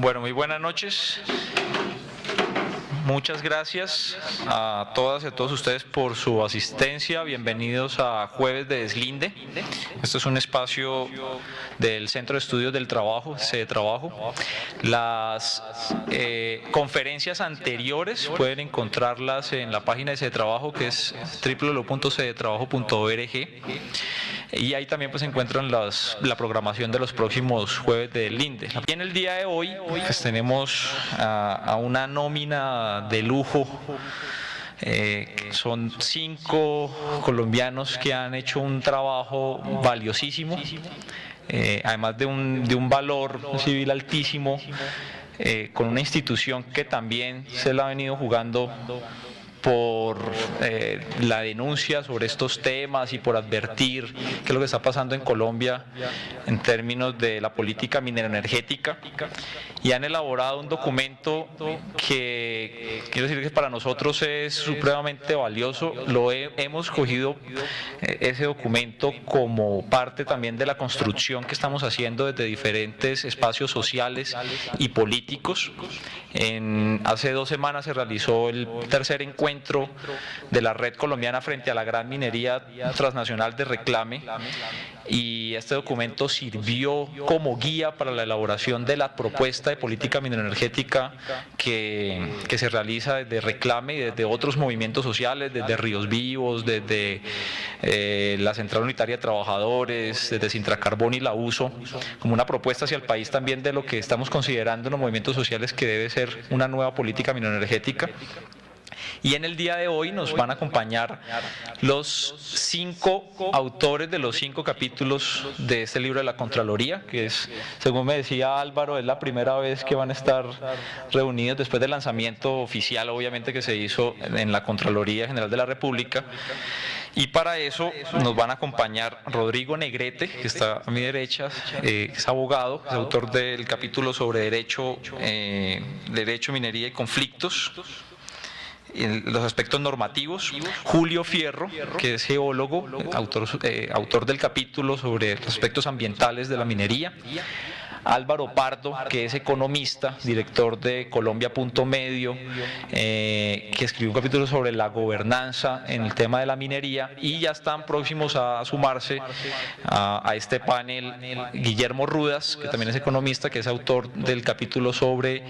Bueno, muy buenas noches. Muchas gracias a todas y a todos ustedes por su asistencia. Bienvenidos a Jueves de Deslinde. Este es un espacio del Centro de Estudios del Trabajo, CEDETrabajo. Las conferencias anteriores pueden encontrarlas en la página de CEDETrabajo, que es www.cedetrabajo.org. Y ahí también pues se encuentran la programación de los próximos Jueves de Deslinde. Y en el día de hoy pues tenemos a una nómina de lujo. Son 5 colombianos que han hecho un trabajo valiosísimo, además de un valor civil altísimo, con una institución que también se la ha venido jugando por la denuncia sobre estos temas y por advertir qué es lo que está pasando en Colombia en términos de la política minera-energética, y han elaborado un documento que quiero decir que para nosotros es supremamente valioso. Hemos cogido ese documento como parte también de la construcción que estamos haciendo desde diferentes espacios sociales y políticos. Hace 2 semanas se realizó el tercer encuentro de la Red Colombiana frente a la gran minería transnacional de reclame, y este documento sirvió como guía para la elaboración de la propuesta de política mineroenergética que se realiza desde Reclame y desde otros movimientos sociales, desde Ríos Vivos, desde la Central Unitaria de Trabajadores, desde Sintracarbón y la USO, como una propuesta hacia el país también de lo que estamos considerando en los movimientos sociales que debe ser una nueva política mineroenergética. Y en el día de hoy nos van a acompañar los 5 autores de los 5 capítulos de este libro de la Contraloría, que es, según me decía Álvaro, es la primera vez que van a estar reunidos después del lanzamiento oficial, obviamente, que se hizo en la Contraloría General de la República. Y para eso nos van a acompañar Rodrigo Negrete, que está a mi derecha, es abogado, es autor del capítulo sobre derecho, minería y conflictos, los aspectos normativos. Julio Fierro, que es geólogo, autor del capítulo sobre los aspectos ambientales de la minería. Álvaro Pardo, que es economista, director de Colombia.medio, que escribió un capítulo sobre la gobernanza en el tema de la minería, y ya están próximos a sumarse a este panel Guillermo Rudas, que también es economista, que es autor del capítulo sobre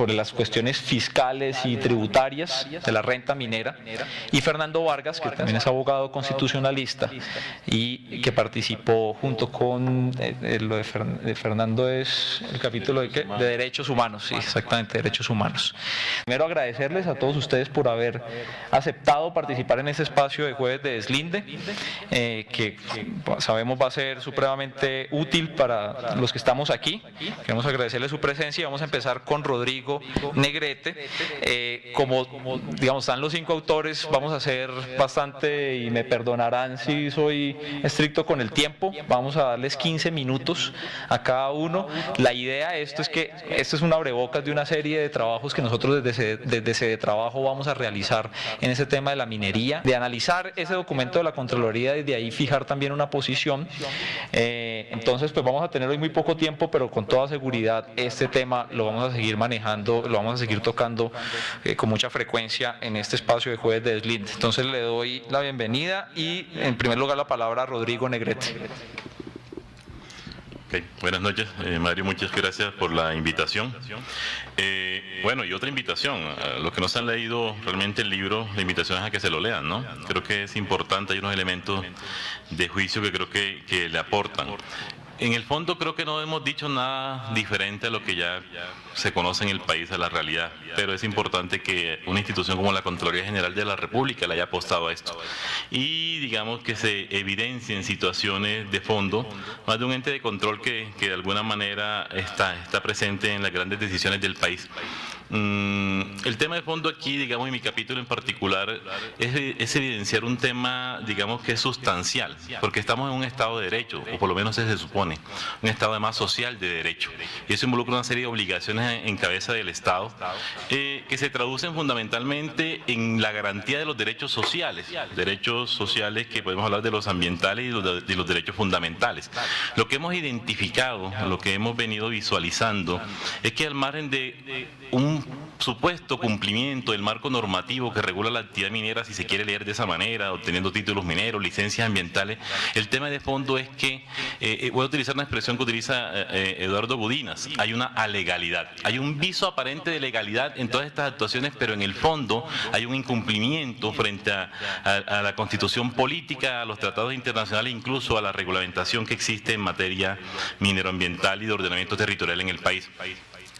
las cuestiones fiscales y tributarias de la renta minera, y Fernando Vargas, que también es abogado constitucionalista y que participó junto con lo de Fernando es el capítulo de derechos humanos, sí, exactamente, derechos humanos. Primero agradecerles a todos ustedes por haber aceptado participar en este espacio de Jueves de Deslinde, que sabemos va a ser supremamente útil para los que estamos aquí. Queremos agradecerles su presencia y vamos a empezar con Rodrigo Negrete. Como digamos están los 5 autores, vamos a hacer bastante, y me perdonarán si soy estricto con el tiempo, vamos a darles 15 minutos a cada uno. La idea de esto es que esto es un abrebocas de una serie de trabajos que nosotros desde CEDETrabajo vamos a realizar en ese tema de la minería, de analizar ese documento de la Contraloría, desde ahí fijar también una posición. Entonces pues vamos a tener hoy muy poco tiempo, pero con toda seguridad este tema lo vamos a seguir manejando, lo vamos a seguir tocando con mucha frecuencia en este espacio de Jueves de Deslinde. Entonces le doy la bienvenida y en primer lugar la palabra a Rodrigo Negrete. Okay. Buenas noches, Mario, muchas gracias por la invitación. Bueno, y otra invitación, a los que no se han leído realmente el libro, la invitación es a que se lo lean, ¿no? Creo que es importante, hay unos elementos de juicio que creo que le aportan. En el fondo creo que no hemos dicho nada diferente a lo que ya se conoce en el país, a la realidad, pero es importante que una institución como la Contraloría General de la República le haya apostado a esto y digamos que se evidencien situaciones de fondo, más de un ente de control que de alguna manera está presente en las grandes decisiones del país. El tema de fondo aquí, digamos, en mi capítulo en particular, es evidenciar un tema, digamos, que es sustancial, porque estamos en un Estado de Derecho, o por lo menos se supone, un Estado además social de derecho. Y eso involucra una serie de obligaciones en cabeza del Estado, que se traducen fundamentalmente en la garantía de los derechos sociales que podemos hablar de los ambientales y de los derechos fundamentales. Lo que hemos identificado, lo que hemos venido visualizando, es que al margen de un supuesto cumplimiento del marco normativo que regula la actividad minera, si se quiere leer de esa manera, obteniendo títulos mineros, licencias ambientales, el tema de fondo es que, voy a utilizar una expresión que utiliza Eduardo Budinas, hay una alegalidad, hay un viso aparente de legalidad en todas estas actuaciones, pero en el fondo hay un incumplimiento frente a la Constitución política, a los tratados internacionales, incluso a la regulamentación que existe en materia mineroambiental y de ordenamiento territorial en el país.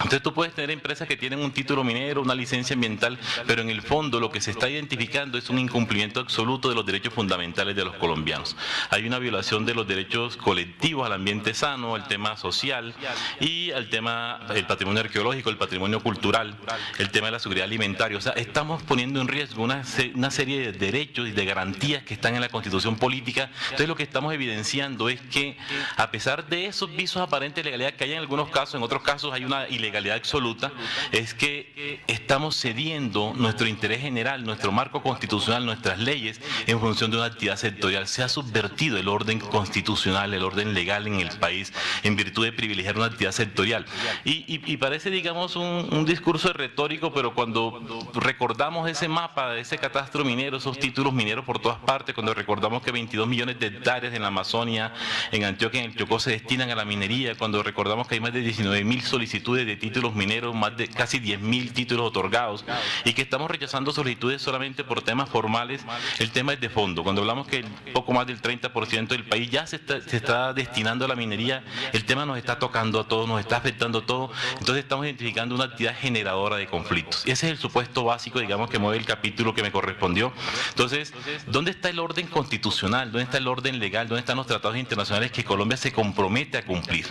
Entonces tú puedes tener empresas que tienen un título minero, una licencia ambiental, pero en el fondo lo que se está identificando es un incumplimiento absoluto de los derechos fundamentales de los colombianos. Hay una violación de los derechos colectivos al ambiente sano, al tema social y al tema del patrimonio arqueológico, el patrimonio cultural, el tema de la seguridad alimentaria. O sea, estamos poniendo en riesgo una serie de derechos y de garantías que están en la Constitución política. Entonces lo que estamos evidenciando es que a pesar de esos visos aparentes de legalidad que hay en algunos casos, en otros casos hay una ilegalidad absoluta, es que estamos cediendo nuestro interés general, nuestro marco constitucional, nuestras leyes en función de una actividad sectorial. Se ha subvertido el orden constitucional, el orden legal en el país en virtud de privilegiar una actividad sectorial. Y parece, digamos, un discurso retórico, pero cuando recordamos ese mapa, ese catastro minero, esos títulos mineros por todas partes, cuando recordamos que 22 millones de hectáreas en la Amazonia, en Antioquia, en el Chocó se destinan a la minería, cuando recordamos que hay más de 19.000 solicitudes de títulos mineros, más de casi 10.000 títulos otorgados, y que estamos rechazando solicitudes solamente por temas formales, el tema es de fondo. Cuando hablamos que poco más del 30% del país ya se está destinando a la minería, el tema nos está tocando a todos, nos está afectando a todos, entonces estamos identificando una actividad generadora de conflictos. Ese es el supuesto básico, digamos, que mueve el capítulo que me correspondió. Entonces, ¿dónde está el orden constitucional? ¿Dónde está el orden legal? ¿Dónde están los tratados internacionales que Colombia se compromete a cumplir?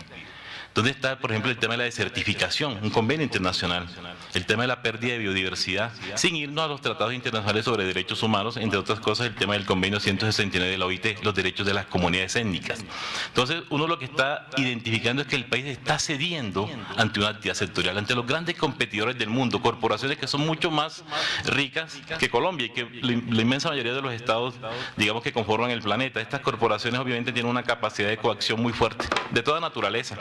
¿Dónde está, por ejemplo, el tema de la desertificación, un convenio internacional? El tema de la pérdida de biodiversidad, sin irnos a los tratados internacionales sobre derechos humanos, entre otras cosas, el tema del convenio 169 de la OIT, los derechos de las comunidades étnicas. Entonces, uno lo que está identificando es que el país está cediendo ante una actividad sectorial, ante los grandes competidores del mundo, corporaciones que son mucho más ricas que Colombia y que la inmensa mayoría de los estados, digamos, que conforman el planeta. Estas corporaciones obviamente tienen una capacidad de coacción muy fuerte, de toda naturaleza.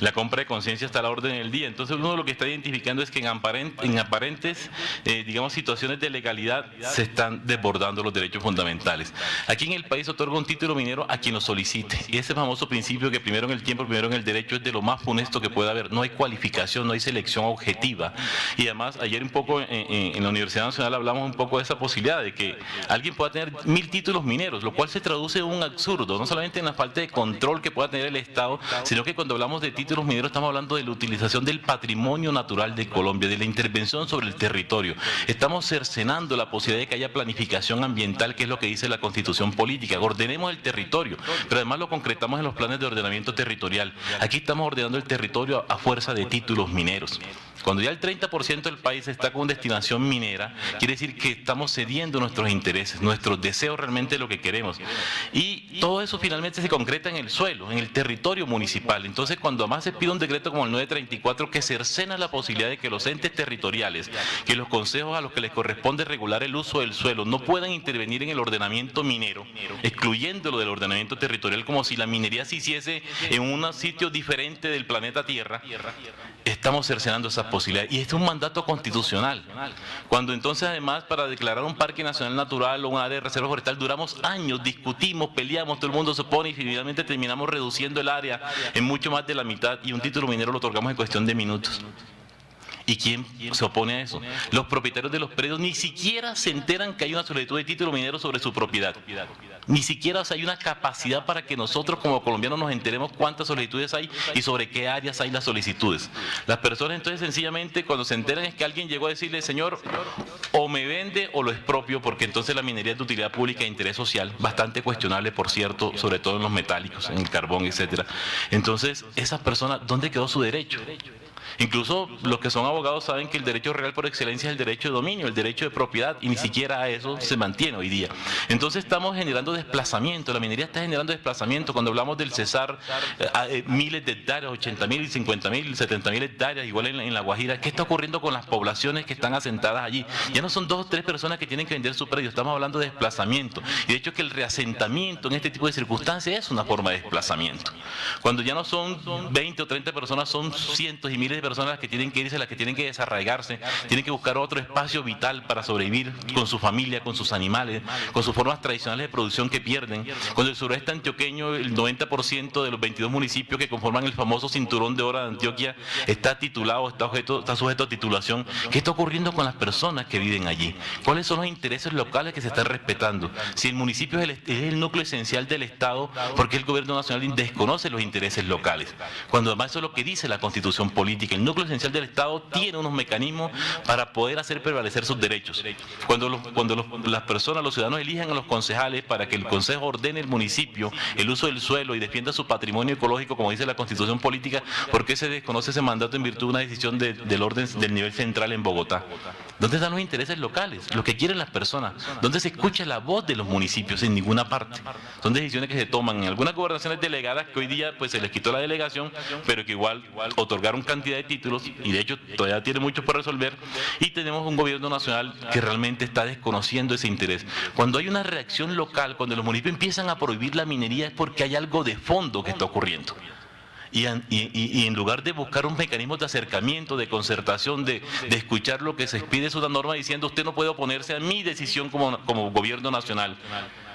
La compra de conciencia está a la orden del día. Entonces uno lo que está identificando es que en aparentes digamos, situaciones de legalidad se están desbordando los derechos fundamentales. Aquí en el país otorga un título minero a quien lo solicite. Y ese famoso principio que primero en el tiempo, primero en el derecho, es de lo más funesto que puede haber. No hay cualificación, no hay selección objetiva. Y además, ayer un poco en la Universidad Nacional hablamos un poco de esa posibilidad de que alguien pueda tener 1000 títulos mineros, lo cual se traduce en un absurdo, no solamente en la falta de control que pueda tener el Estado, sino que cuando hablamos de títulos mineros estamos hablando de la utilización del patrimonio natural de Colombia, de la intervención sobre el territorio. Estamos cercenando la posibilidad de que haya planificación ambiental, que es lo que dice la Constitución política. Ordenemos el territorio, pero además lo concretamos en los planes de ordenamiento territorial. Aquí estamos ordenando el territorio a fuerza de títulos mineros. Cuando ya el 30% del país está con destinación minera, quiere decir que estamos cediendo nuestros intereses, nuestros deseos realmente de lo que queremos. Y todo eso finalmente se concreta en el suelo, en el territorio municipal. Entonces, cuando además se pide un decreto como el 934 que cercena la posibilidad de que los entes territoriales, que los consejos a los que les corresponde regular el uso del suelo, no puedan intervenir en el ordenamiento minero, excluyéndolo del ordenamiento territorial como si la minería se hiciese en un sitio diferente del planeta Tierra, estamos cercenando esas posibilidades. Y este es un mandato constitucional. Cuando entonces además para declarar un parque nacional natural o un área de reserva forestal duramos años, discutimos, peleamos, todo el mundo se opone y finalmente terminamos reduciendo el área en mucho más de la mitad y un título minero lo otorgamos en cuestión de minutos. ¿Y quién se opone a eso? Los propietarios de los predios ni siquiera se enteran que hay una solicitud de título minero sobre su propiedad. Ni siquiera, o sea, hay una capacidad para que nosotros como colombianos nos enteremos cuántas solicitudes hay y sobre qué áreas hay las solicitudes. Las personas entonces sencillamente cuando se enteran es que alguien llegó a decirle, señor, o me vende o lo expropio, porque entonces la minería es de utilidad pública e interés social, bastante cuestionable por cierto, sobre todo en los metálicos, en el carbón, etcétera. Entonces, esas personas, ¿dónde quedó su derecho? Incluso los que son abogados saben que el derecho real por excelencia es el derecho de dominio, el derecho de propiedad, y ni siquiera a eso se mantiene hoy día. Entonces estamos generando desplazamiento, la minería está generando desplazamiento. Cuando hablamos del cesar, miles de hectáreas, 80.000, 50.000, 70.000 hectáreas, igual en La Guajira. ¿Qué está ocurriendo con las poblaciones que están asentadas allí? Ya no son 2 o 3 personas que tienen que vender su predio, estamos hablando de desplazamiento. Y de hecho que el reasentamiento en este tipo de circunstancias es una forma de desplazamiento. Cuando ya no son 20 o 30 personas, son cientos y miles de personas las que tienen que irse, las que tienen que desarraigarse, tienen que buscar otro espacio vital para sobrevivir con su familia, con sus animales, con sus formas tradicionales de producción que pierden. Cuando el sureste antioqueño, el 90% de los 22 municipios que conforman el famoso cinturón de oro de Antioquia está titulado, está sujeto a titulación. ¿Qué está ocurriendo con las personas que viven allí? ¿Cuáles son los intereses locales que se están respetando? Si el municipio es el núcleo esencial del Estado, ¿por qué el gobierno nacional desconoce los intereses locales? Cuando además eso es lo que dice la Constitución política. El núcleo esencial del Estado tiene unos mecanismos para poder hacer prevalecer sus derechos. Cuando las personas, los ciudadanos elijan a los concejales para que el consejo ordene el municipio, el uso del suelo y defienda su patrimonio ecológico, como dice la Constitución política, ¿por qué se desconoce ese mandato en virtud de una decisión del orden del nivel central en Bogotá? ¿Dónde están los intereses locales? Lo que quieren las personas. ¿Dónde se escucha la voz de los municipios? En ninguna parte. Son decisiones que se toman en algunas gobernaciones delegadas que hoy día pues se les quitó la delegación, pero que igual otorgaron cantidad de títulos y de hecho todavía tiene mucho por resolver, y tenemos un gobierno nacional que realmente está desconociendo ese interés. Cuando hay una reacción local, cuando los municipios empiezan a prohibir la minería, es porque hay algo de fondo que está ocurriendo. Y en lugar de buscar un mecanismo de acercamiento, de concertación, de escuchar lo que se pide, es una norma diciendo usted no puede oponerse a mi decisión como gobierno nacional.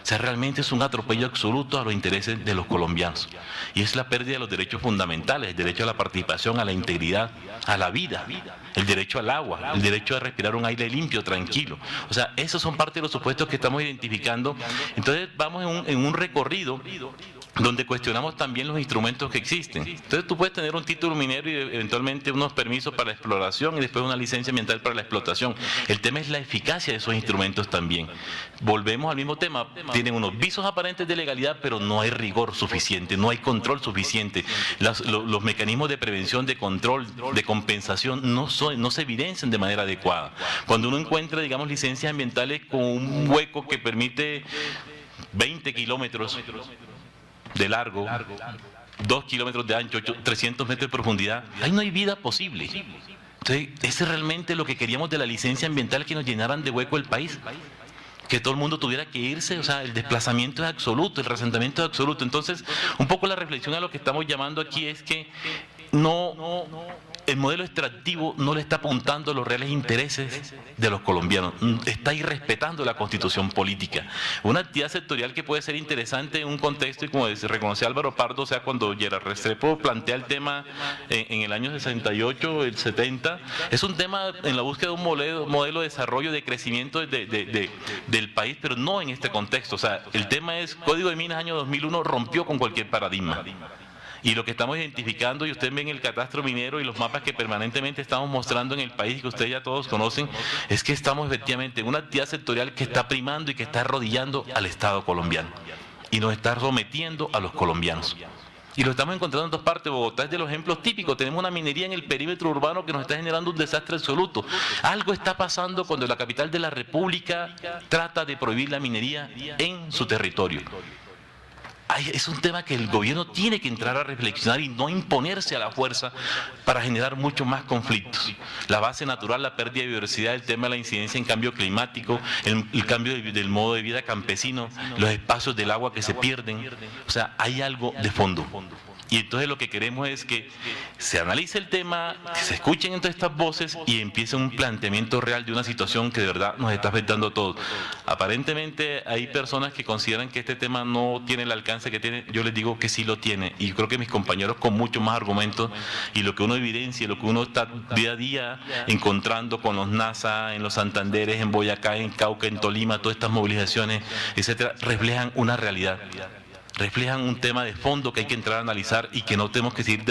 O sea, realmente es un atropello absoluto a los intereses de los colombianos. Y es la pérdida de los derechos fundamentales, el derecho a la participación, a la integridad, a la vida, el derecho al agua, el derecho a respirar un aire limpio, tranquilo. O sea, esos son parte de los supuestos que estamos identificando. Entonces vamos en un recorrido donde cuestionamos también los instrumentos que existen. Entonces tú puedes tener un título minero y eventualmente unos permisos para la exploración y después una licencia ambiental para la explotación. El tema es la eficacia de esos instrumentos también. Volvemos al mismo tema, tienen unos visos aparentes de legalidad, pero no hay rigor suficiente, no hay control suficiente. Los mecanismos de prevención, de control, de compensación no se evidencian de manera adecuada. Cuando uno encuentra, digamos, licencias ambientales con un hueco que permite 20 kilómetros de largo, 2 kilómetros de ancho, 300 metros de profundidad, ahí no hay vida posible. Entonces, ese es realmente lo que queríamos de la licencia ambiental, que nos llenaran de hueco el país, que todo el mundo tuviera que irse. O sea, el desplazamiento es absoluto, el reasentamiento es absoluto. Entonces, un poco la reflexión a lo que estamos llamando aquí es que el modelo extractivo no le está apuntando a los reales intereses de los colombianos, está irrespetando la Constitución política. Una actividad sectorial que puede ser interesante en un contexto, y como reconoce Álvaro Pardo, o sea, cuando Gerard Restrepo plantea el tema en el año 68, el 70, es un tema en la búsqueda de un modelo de desarrollo, de crecimiento del país, pero no en este contexto. O sea, el tema es, Código de Minas año 2001 rompió con cualquier paradigma. Y lo que estamos identificando, y ustedes ven el catastro minero y los mapas que permanentemente estamos mostrando en el país, que ustedes ya todos conocen, es que estamos efectivamente en una actividad sectorial que está primando y que está arrodillando al Estado colombiano. Y nos está sometiendo a los colombianos. Y lo estamos encontrando en 2 partes. Bogotá es de los ejemplos típicos. Tenemos una minería en el perímetro urbano que nos está generando un desastre absoluto. Algo está pasando cuando la capital de la República trata de prohibir la minería en su territorio. Es un tema que el gobierno tiene que entrar a reflexionar y no imponerse a la fuerza para generar mucho más conflictos. La base natural, la pérdida de biodiversidad, el tema de la incidencia en cambio climático, el cambio del modo de vida campesino, los espacios del agua que se pierden. O sea, hay algo de fondo. Y entonces lo que queremos es que se analice el tema, que se escuchen entre estas voces y empiece un planteamiento real de una situación que de verdad nos está afectando a todos. Aparentemente hay personas que consideran que este tema no tiene el alcance que tiene. Yo les digo que sí lo tiene, y yo creo que mis compañeros con mucho más argumentos, y lo que uno evidencia, lo que uno está día a día encontrando con los NASA, en los Santanderes, en Boyacá, en Cauca, en Tolima, todas estas movilizaciones, etcétera, reflejan una realidad. reflejan un tema de fondo que hay que entrar a analizar y que no tenemos que seguir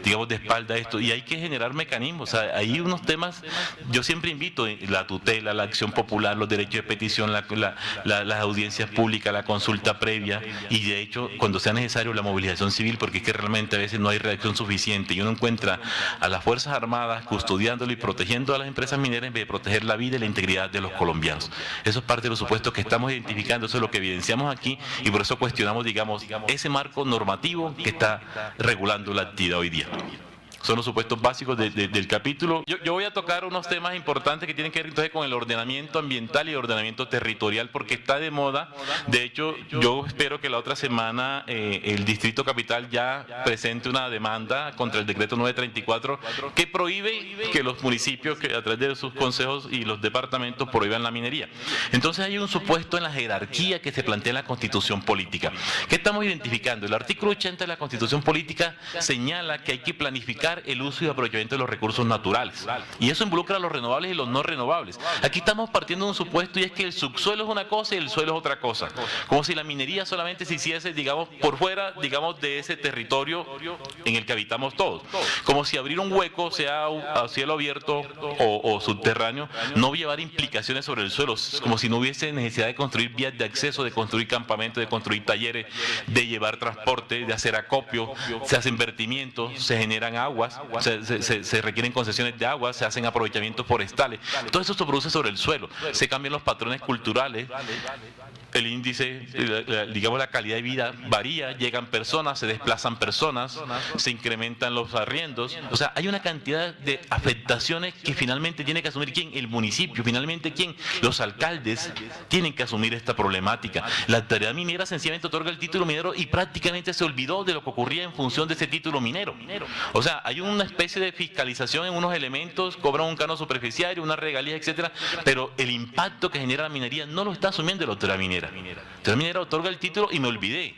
digamos, de espalda a esto. Y hay que generar mecanismos. O sea, hay unos temas, yo siempre invito, la tutela, la acción popular, los derechos de petición, las audiencias públicas, la consulta previa y de hecho cuando sea necesario la movilización civil, porque es que realmente a veces no hay reacción suficiente y uno encuentra a las Fuerzas Armadas custodiándolo y protegiendo a las empresas mineras en vez de proteger la vida y la integridad de los colombianos. Eso es parte de los supuestos que estamos identificando, eso es lo que evidenciamos aquí y por eso cuestionamos, digamos, ese marco normativo que está regulando la actividad hoy día. Son los supuestos básicos del capítulo. Yo voy a tocar unos temas importantes que tienen que ver entonces con el ordenamiento ambiental y el ordenamiento territorial, porque está de moda. De hecho, yo espero que la otra semana el Distrito Capital ya presente una demanda contra el decreto 934 que prohíbe que los municipios, que a través de sus consejos y los departamentos, prohíban la minería. Entonces hay un supuesto en la jerarquía que se plantea en la Constitución Política. ¿Qué estamos identificando? El artículo 80 de la Constitución Política señala que hay que planificar el uso y aprovechamiento de los recursos naturales. Y eso involucra a los renovables y los no renovables. Aquí estamos partiendo de un supuesto y es que el subsuelo es una cosa y el suelo es otra cosa. Como si la minería solamente se hiciese, digamos, por fuera, digamos, de ese territorio en el que habitamos todos. Como si abrir un hueco, sea a cielo abierto o subterráneo, no llevar implicaciones sobre el suelo. Como si no hubiese necesidad de construir vías de acceso, de construir campamentos, de construir talleres, de llevar transporte, de hacer acopio, se hacen vertimientos, se generan aguas, se requieren concesiones de agua, se hacen aprovechamientos forestales. Todo eso se produce sobre el suelo. Se cambian los patrones culturales, el índice, digamos, la calidad de vida varía, llegan personas, se desplazan personas, se incrementan los arriendos. O sea, hay una cantidad de afectaciones que finalmente tiene que asumir ¿quién? El municipio. Finalmente ¿quién? Los alcaldes tienen que asumir esta problemática. La autoridad minera sencillamente otorga el título minero y prácticamente se olvidó de lo que ocurría en función de ese título minero. O sea, hay una especie de fiscalización en unos elementos, cobran un canon superficiario, unas regalías, etcétera, pero el impacto que genera la minería no lo está asumiendo la autoridad minera. La autoridad minera otorga el título y me olvidé.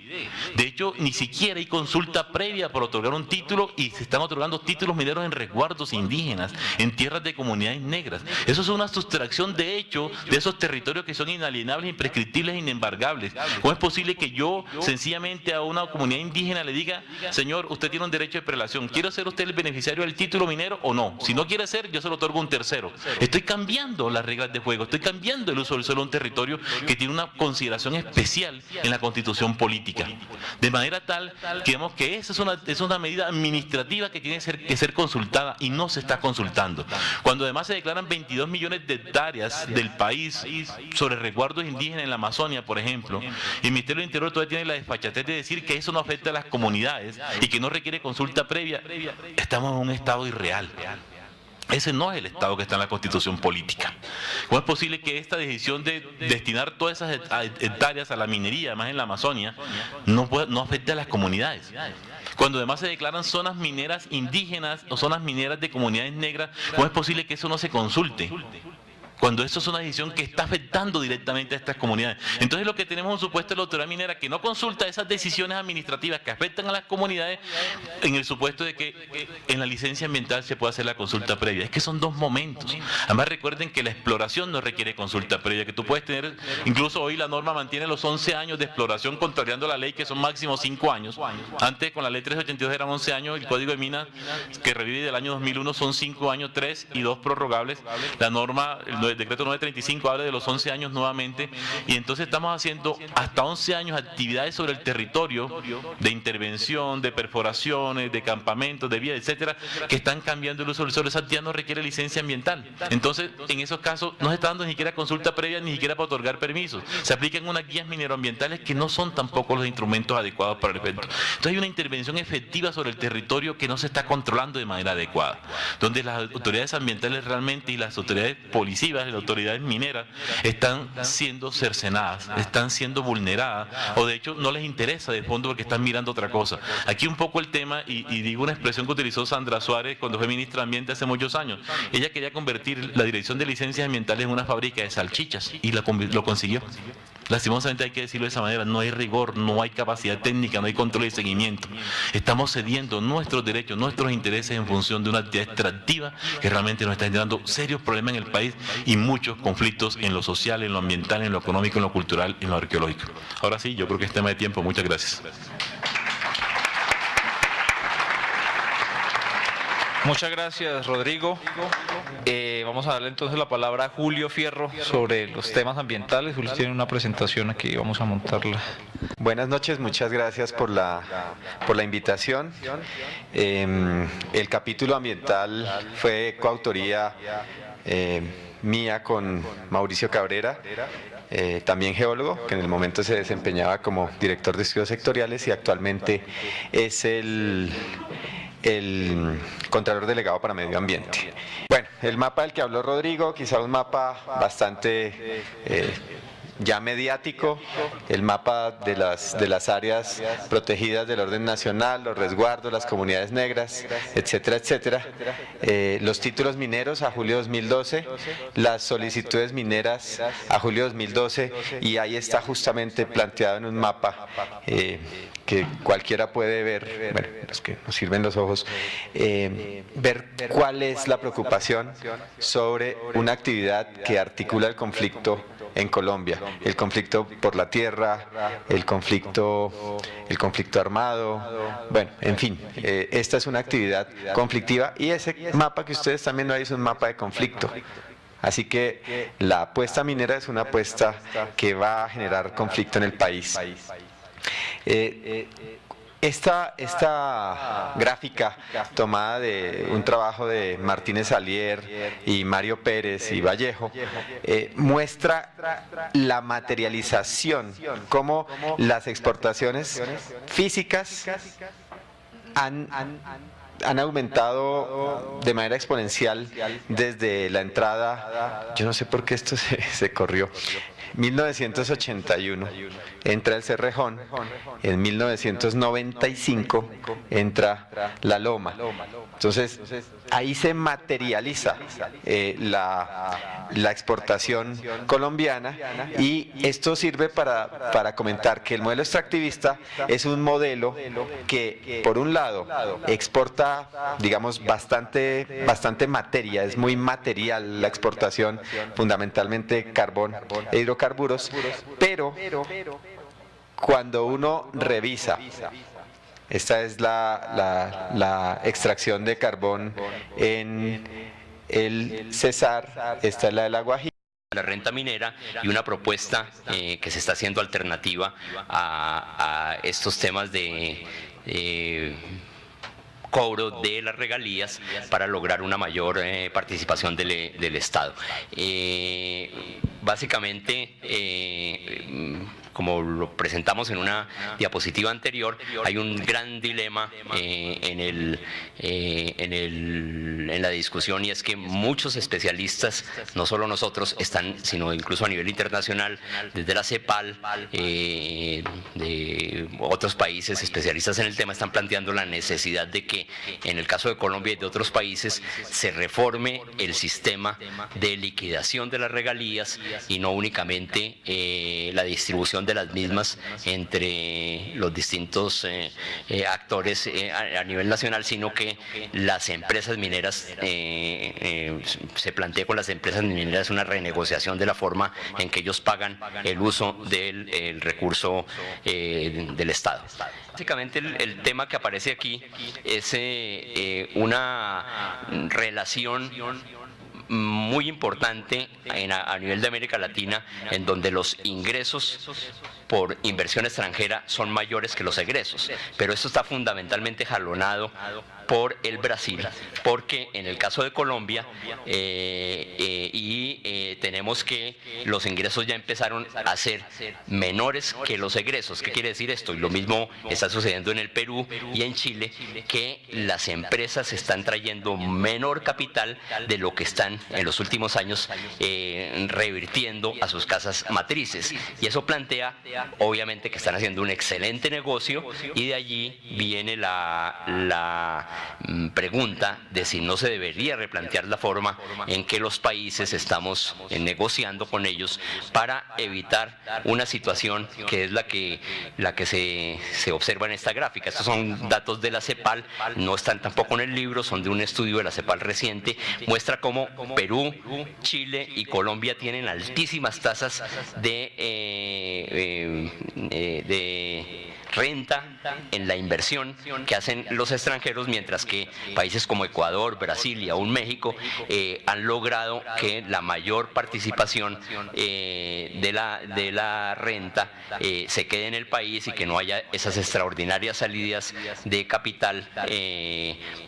De hecho, ni siquiera hay consulta previa por otorgar un título y se están otorgando títulos mineros en resguardos indígenas, en tierras de comunidades negras. Eso es una sustracción de hecho de esos territorios que son inalienables, imprescriptibles e inembargables. ¿Cómo es posible que yo sencillamente a una comunidad indígena le diga, señor, usted tiene un derecho de prelación, ¿quiere ser usted el beneficiario del título minero o no? Si no quiere ser, yo se lo otorgo a un tercero. Estoy cambiando las reglas de juego, estoy cambiando el uso del suelo de un territorio que tiene una consideración especial en la Constitución Política. De manera tal que vemos que esa es una medida administrativa que tiene que ser consultada y no se está consultando. Cuando además se declaran 22 millones de hectáreas del país sobre resguardos indígenas en la Amazonia, por ejemplo, y el Ministerio del Interior todavía tiene la desfachatez de decir que eso no afecta a las comunidades y que no requiere consulta previa, estamos en un estado irreal. Ese no es el Estado que está en la Constitución Política. ¿Cómo es posible que esta decisión de destinar todas esas hectáreas a la minería, además en la Amazonia, no afecte a las comunidades? Cuando además se declaran zonas mineras indígenas o zonas mineras de comunidades negras, ¿cómo es posible que eso no se consulte? Cuando eso es una decisión que está afectando directamente a estas comunidades. Entonces lo que tenemos es un supuesto de la autoridad minera que no consulta esas decisiones administrativas que afectan a las comunidades en el supuesto de que en la licencia ambiental se puede hacer la consulta previa. Es que son dos momentos. Además recuerden que la exploración no requiere consulta previa, que tú puedes tener, incluso hoy la norma mantiene los 11 años de exploración contrariando la ley que son máximo 5 años. Antes con la ley 382 eran 11 años, el Código de Minas que revive del año 2001 son 5 años, 3 y 2 prorrogables. La norma, el decreto 935 habla de los 11 años nuevamente y entonces estamos haciendo hasta 11 años actividades sobre el territorio de intervención, de perforaciones, de campamentos, de vías, etcétera, que están cambiando el uso del suelo. Esa actividad no requiere licencia ambiental. Entonces, en esos casos no se está dando ni siquiera consulta previa, ni siquiera para otorgar permisos. Se aplican unas guías mineroambientales que no son tampoco los instrumentos adecuados para el efecto. Entonces hay una intervención efectiva sobre el territorio que no se está controlando de manera adecuada, donde las autoridades ambientales realmente y las autoridades policivas, las autoridades mineras están siendo cercenadas, están siendo vulneradas o de hecho no les interesa de fondo porque están mirando otra cosa. Aquí un poco el tema, y digo una expresión que utilizó Sandra Suárez cuando fue ministra de Ambiente hace muchos años. Ella quería convertir la Dirección de Licencias Ambientales en una fábrica de salchichas y lo consiguió. Lastimosamente hay que decirlo de esa manera, no hay rigor, no hay capacidad técnica, no hay control y seguimiento. Estamos cediendo nuestros derechos, nuestros intereses en función de una actividad extractiva que realmente nos está generando serios problemas en el país y muchos conflictos en lo social, en lo ambiental, en lo económico, en lo cultural, en lo arqueológico. Ahora sí, yo creo que es tema de tiempo. Muchas gracias. Muchas gracias, Rodrigo. Vamos a darle entonces la palabra a Julio Fierro sobre los temas ambientales. Julio tiene una presentación aquí, vamos a montarla. Buenas noches, muchas gracias por la invitación. El capítulo ambiental fue coautoría mía con Mauricio Cabrera, también geólogo, que en el momento se desempeñaba como director de estudios sectoriales y actualmente es el Contralor Delegado para Medio Ambiente. Bueno, el mapa del que habló Rodrigo, quizá un mapa bastante ya mediático, el mapa de las áreas protegidas del orden nacional, los resguardos, las comunidades negras, etcétera, etcétera. Los títulos mineros a julio 2012, las solicitudes mineras a julio 2012, y ahí está justamente planteado en un mapa que cualquiera puede ver, bueno, los que nos sirven los ojos, ver cuál es la preocupación sobre una actividad que articula el conflicto en Colombia, el conflicto por la tierra, el conflicto armado, bueno, en fin, esta es una actividad conflictiva y ese mapa que ustedes están viendo ahí es un mapa de conflicto. Así que la apuesta minera es una apuesta que va a generar conflicto en el país. Esta gráfica tomada de un trabajo de Martínez Alier y Mario Pérez y Vallejo muestra la materialización, cómo las exportaciones físicas han aumentado de manera exponencial desde la entrada, yo no sé por qué esto se corrió, 1981 entra el Cerrejón, en 1995 entra la Loma. Entonces ahí se materializa la exportación colombiana y esto sirve para comentar que el modelo extractivista es un modelo que por un lado exporta, digamos, bastante materia, es muy material la exportación, fundamentalmente carbón e hidrocarburos, pero cuando uno revisa, esta es la extracción de carbón en el Cesar, esta es la de la Guajira. La renta minera y una propuesta que se está haciendo alternativa a estos temas de cobro de las regalías para lograr una mayor participación del Estado. Básicamente, como lo presentamos en una diapositiva anterior, hay un gran dilema en la discusión, y es que muchos especialistas, no solo nosotros, están, sino incluso a nivel internacional, desde la CEPAL, de otros países especialistas en el tema, están planteando la necesidad de que en el caso de Colombia y de otros países se reforme el sistema de liquidación de las regalías y no únicamente la distribución de las mismas entre los distintos actores a nivel nacional, sino que las empresas mineras, se plantea con las empresas mineras una renegociación de la forma en que ellos pagan el uso del recurso del Estado. Básicamente el tema que aparece aquí es una relación muy importante a nivel de América Latina, en donde los ingresos por inversión extranjera son mayores que los egresos, pero esto está fundamentalmente jalonado por el Brasil, porque en el caso de Colombia tenemos que los ingresos ya empezaron a ser menores que los egresos. ¿Qué quiere decir esto? Y lo mismo está sucediendo en el Perú y en Chile, que las empresas están trayendo menor capital de lo que están en los últimos años revirtiendo a sus casas matrices, y eso plantea obviamente que están haciendo un excelente negocio, y de allí viene la pregunta de si no se debería replantear la forma en que los países estamos negociando con ellos para evitar una situación que es la que se observa en esta gráfica. Estos son datos de la CEPAL, no están tampoco en el libro, son de un estudio de la CEPAL reciente. Muestra cómo Perú, Chile y Colombia tienen altísimas tasas de renta en la inversión que hacen los extranjeros, mientras que países como Ecuador, Brasil y aún México han logrado que la mayor participación de la renta se quede en el país y que no haya esas extraordinarias salidas de capital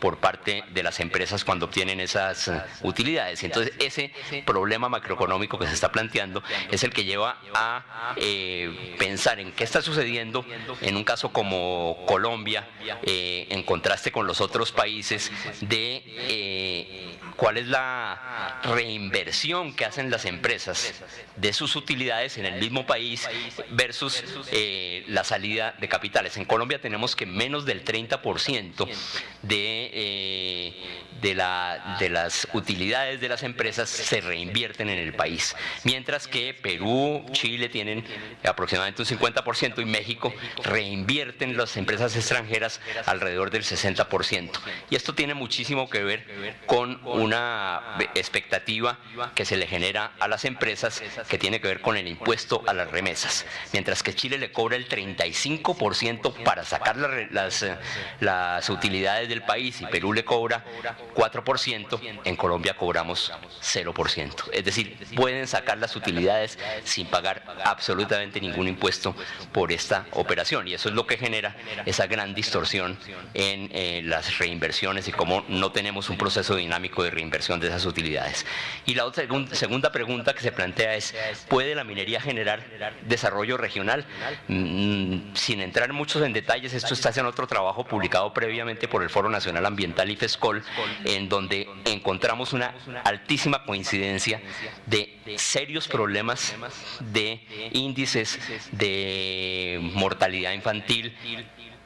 por parte de las empresas cuando obtienen esas utilidades. Entonces, ese problema macroeconómico que se está planteando es el que lleva a pensar en qué está sucediendo en un caso como Colombia, en contraste con los otros países, de cuál es la reinversión que hacen las empresas de sus utilidades en el mismo país versus la salida de capitales. En Colombia tenemos que menos del 30% de las utilidades de las empresas se reinvierten en el país, mientras que Perú, Chile tienen aproximadamente un 50% y México reinvierten las empresas extranjeras alrededor del 60%. Y esto tiene muchísimo que ver con una expectativa que se le genera a las empresas, que tiene que ver con el impuesto a las remesas. Mientras que Chile le cobra el 35% para sacar las utilidades del país y Perú le cobra 4%, en Colombia cobramos 0%. Es decir, pueden sacar las utilidades sin pagar absolutamente ningún impuesto por esta operación, y eso es lo que genera esa gran distorsión en las reinversiones y cómo no tenemos un proceso dinámico de reinversión de esas utilidades. Y la otra segunda pregunta que se plantea es: ¿puede la minería generar desarrollo regional? Sin entrar muchos en detalles, esto está en otro trabajo publicado previamente por el Foro Nacional Ambiental y FESCOL, en donde encontramos una altísima coincidencia de serios problemas de índices de mortalidad infantil,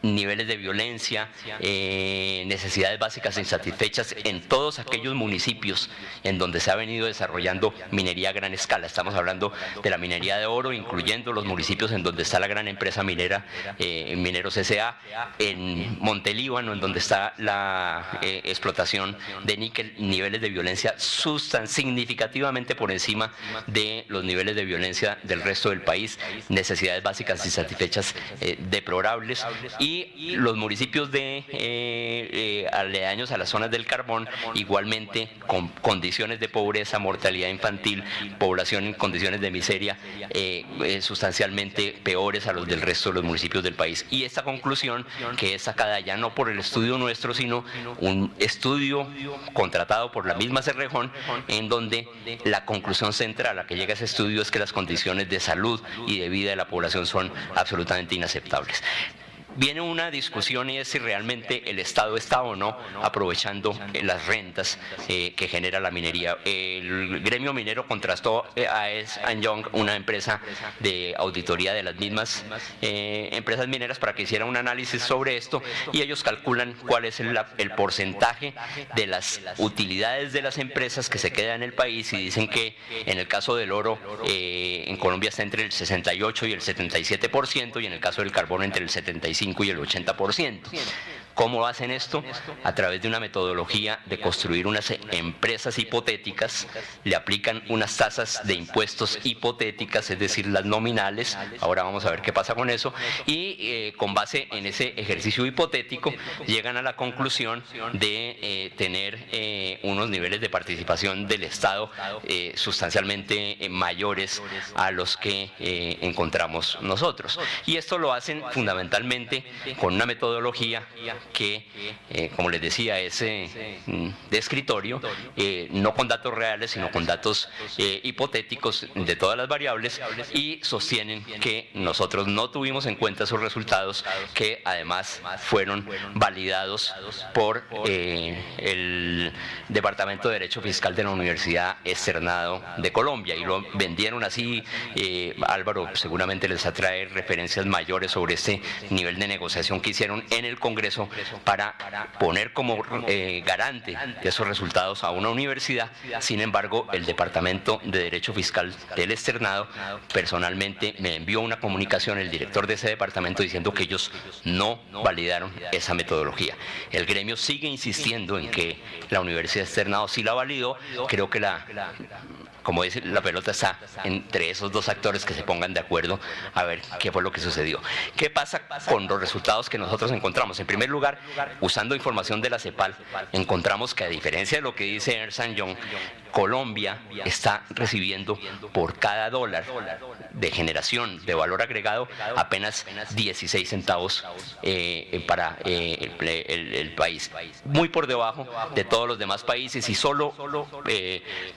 niveles de violencia, necesidades básicas insatisfechas en todos aquellos municipios en donde se ha venido desarrollando minería a gran escala. Estamos hablando de la minería de oro, incluyendo los municipios en donde está la gran empresa minera Mineros S.A., en Montelíbano, en donde está la explotación de níquel, niveles de violencia significativamente por encima de los niveles de violencia del resto del país, necesidades básicas insatisfechas deplorables, y los municipios aledaños a las zonas del carbón, igualmente con condiciones de pobreza, mortalidad infantil, población en condiciones de miseria sustancialmente peores a los del resto de los municipios del país. Y esta conclusión, que es sacada ya no por el estudio nuestro, sino un estudio contratado por la misma Cerrejón, en donde la conclusión central a la que llega ese estudio es que las condiciones de salud y de vida de la población son absolutamente inaceptables. Viene una discusión, y es si realmente el Estado está o no aprovechando las rentas que genera la minería. El gremio minero contrastó a Ernst & Young, una empresa de auditoría de las mismas empresas mineras, para que hiciera un análisis sobre esto, y ellos calculan cuál es el porcentaje de las utilidades de las empresas que se quedan en el país, y dicen que en el caso del oro en Colombia está entre el 68 y el 77%, y en el caso del carbón entre el 75 y el 80%. ¿Cómo hacen esto? A través de una metodología de construir unas empresas hipotéticas, le aplican unas tasas de impuestos hipotéticas, es decir, las nominales. Ahora vamos a ver qué pasa con eso. Y con base en ese ejercicio hipotético, llegan a la conclusión de tener unos niveles de participación del Estado sustancialmente mayores a los que encontramos nosotros. Y esto lo hacen fundamentalmente con una metodología que, como les decía, es de escritorio, no con datos reales, sino con datos hipotéticos de todas las variables, y sostienen que nosotros no tuvimos en cuenta esos resultados, que además fueron validados por el Departamento de Derecho Fiscal de la Universidad Externado de Colombia, y lo vendieron así. Álvaro seguramente les atrae referencias mayores sobre este nivel de negociación que hicieron en el Congreso para poner como garante de esos resultados a una universidad. Sin embargo, el Departamento de Derecho Fiscal del Externado personalmente me envió una comunicación, el director de ese departamento, diciendo que ellos no validaron esa metodología. El gremio sigue insistiendo en que la Universidad Externado sí la validó. Creo que como dice, la pelota está entre esos dos actores, que se pongan de acuerdo a ver qué fue lo que sucedió. ¿Qué pasa con los resultados que nosotros encontramos? En primer lugar, usando información de la CEPAL, encontramos que, a diferencia de lo que dice Ernst & Young, Colombia está recibiendo por cada dólar de generación de valor agregado apenas 16 centavos para el país, muy por debajo de todos los demás países, y solo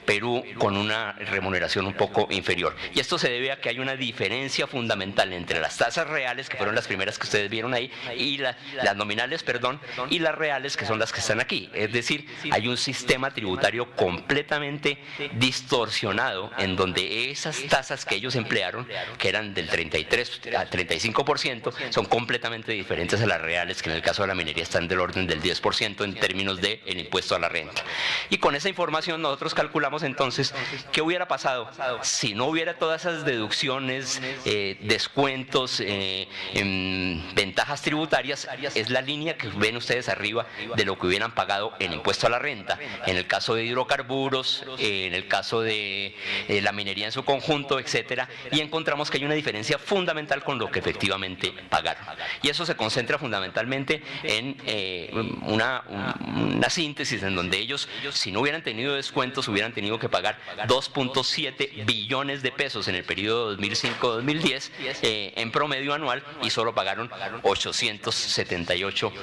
Perú con una remuneración un poco inferior. Y esto se debe a que hay una diferencia fundamental entre las tasas reales, que fueron las primeras que ustedes vieron ahí, y las nominales, perdón, y las reales, que son las que están aquí. Es decir, hay un sistema tributario completamente distorsionado, en donde esas tasas que ellos emplearon, que eran del 33 a 35%, son completamente diferentes a las reales, que en el caso de la minería están del orden del 10% en términos del impuesto a la renta. Y con esa información nosotros calculamos entonces qué hubiera pasado si no hubiera todas esas deducciones, descuentos, ventajas tributarias. Es la línea que ven ustedes arriba de lo que hubieran pagado en impuesto a la renta, en el caso de hidrocarburos, en el caso de la minería en su conjunto, etcétera, y encontramos que hay una diferencia fundamental con lo que efectivamente pagaron. Y eso se concentra fundamentalmente en una síntesis en donde ellos, si no hubieran tenido descuentos, hubieran tenido que pagar 2.7 billones de pesos en el periodo 2005-2010 en promedio anual, y solo pagaron 878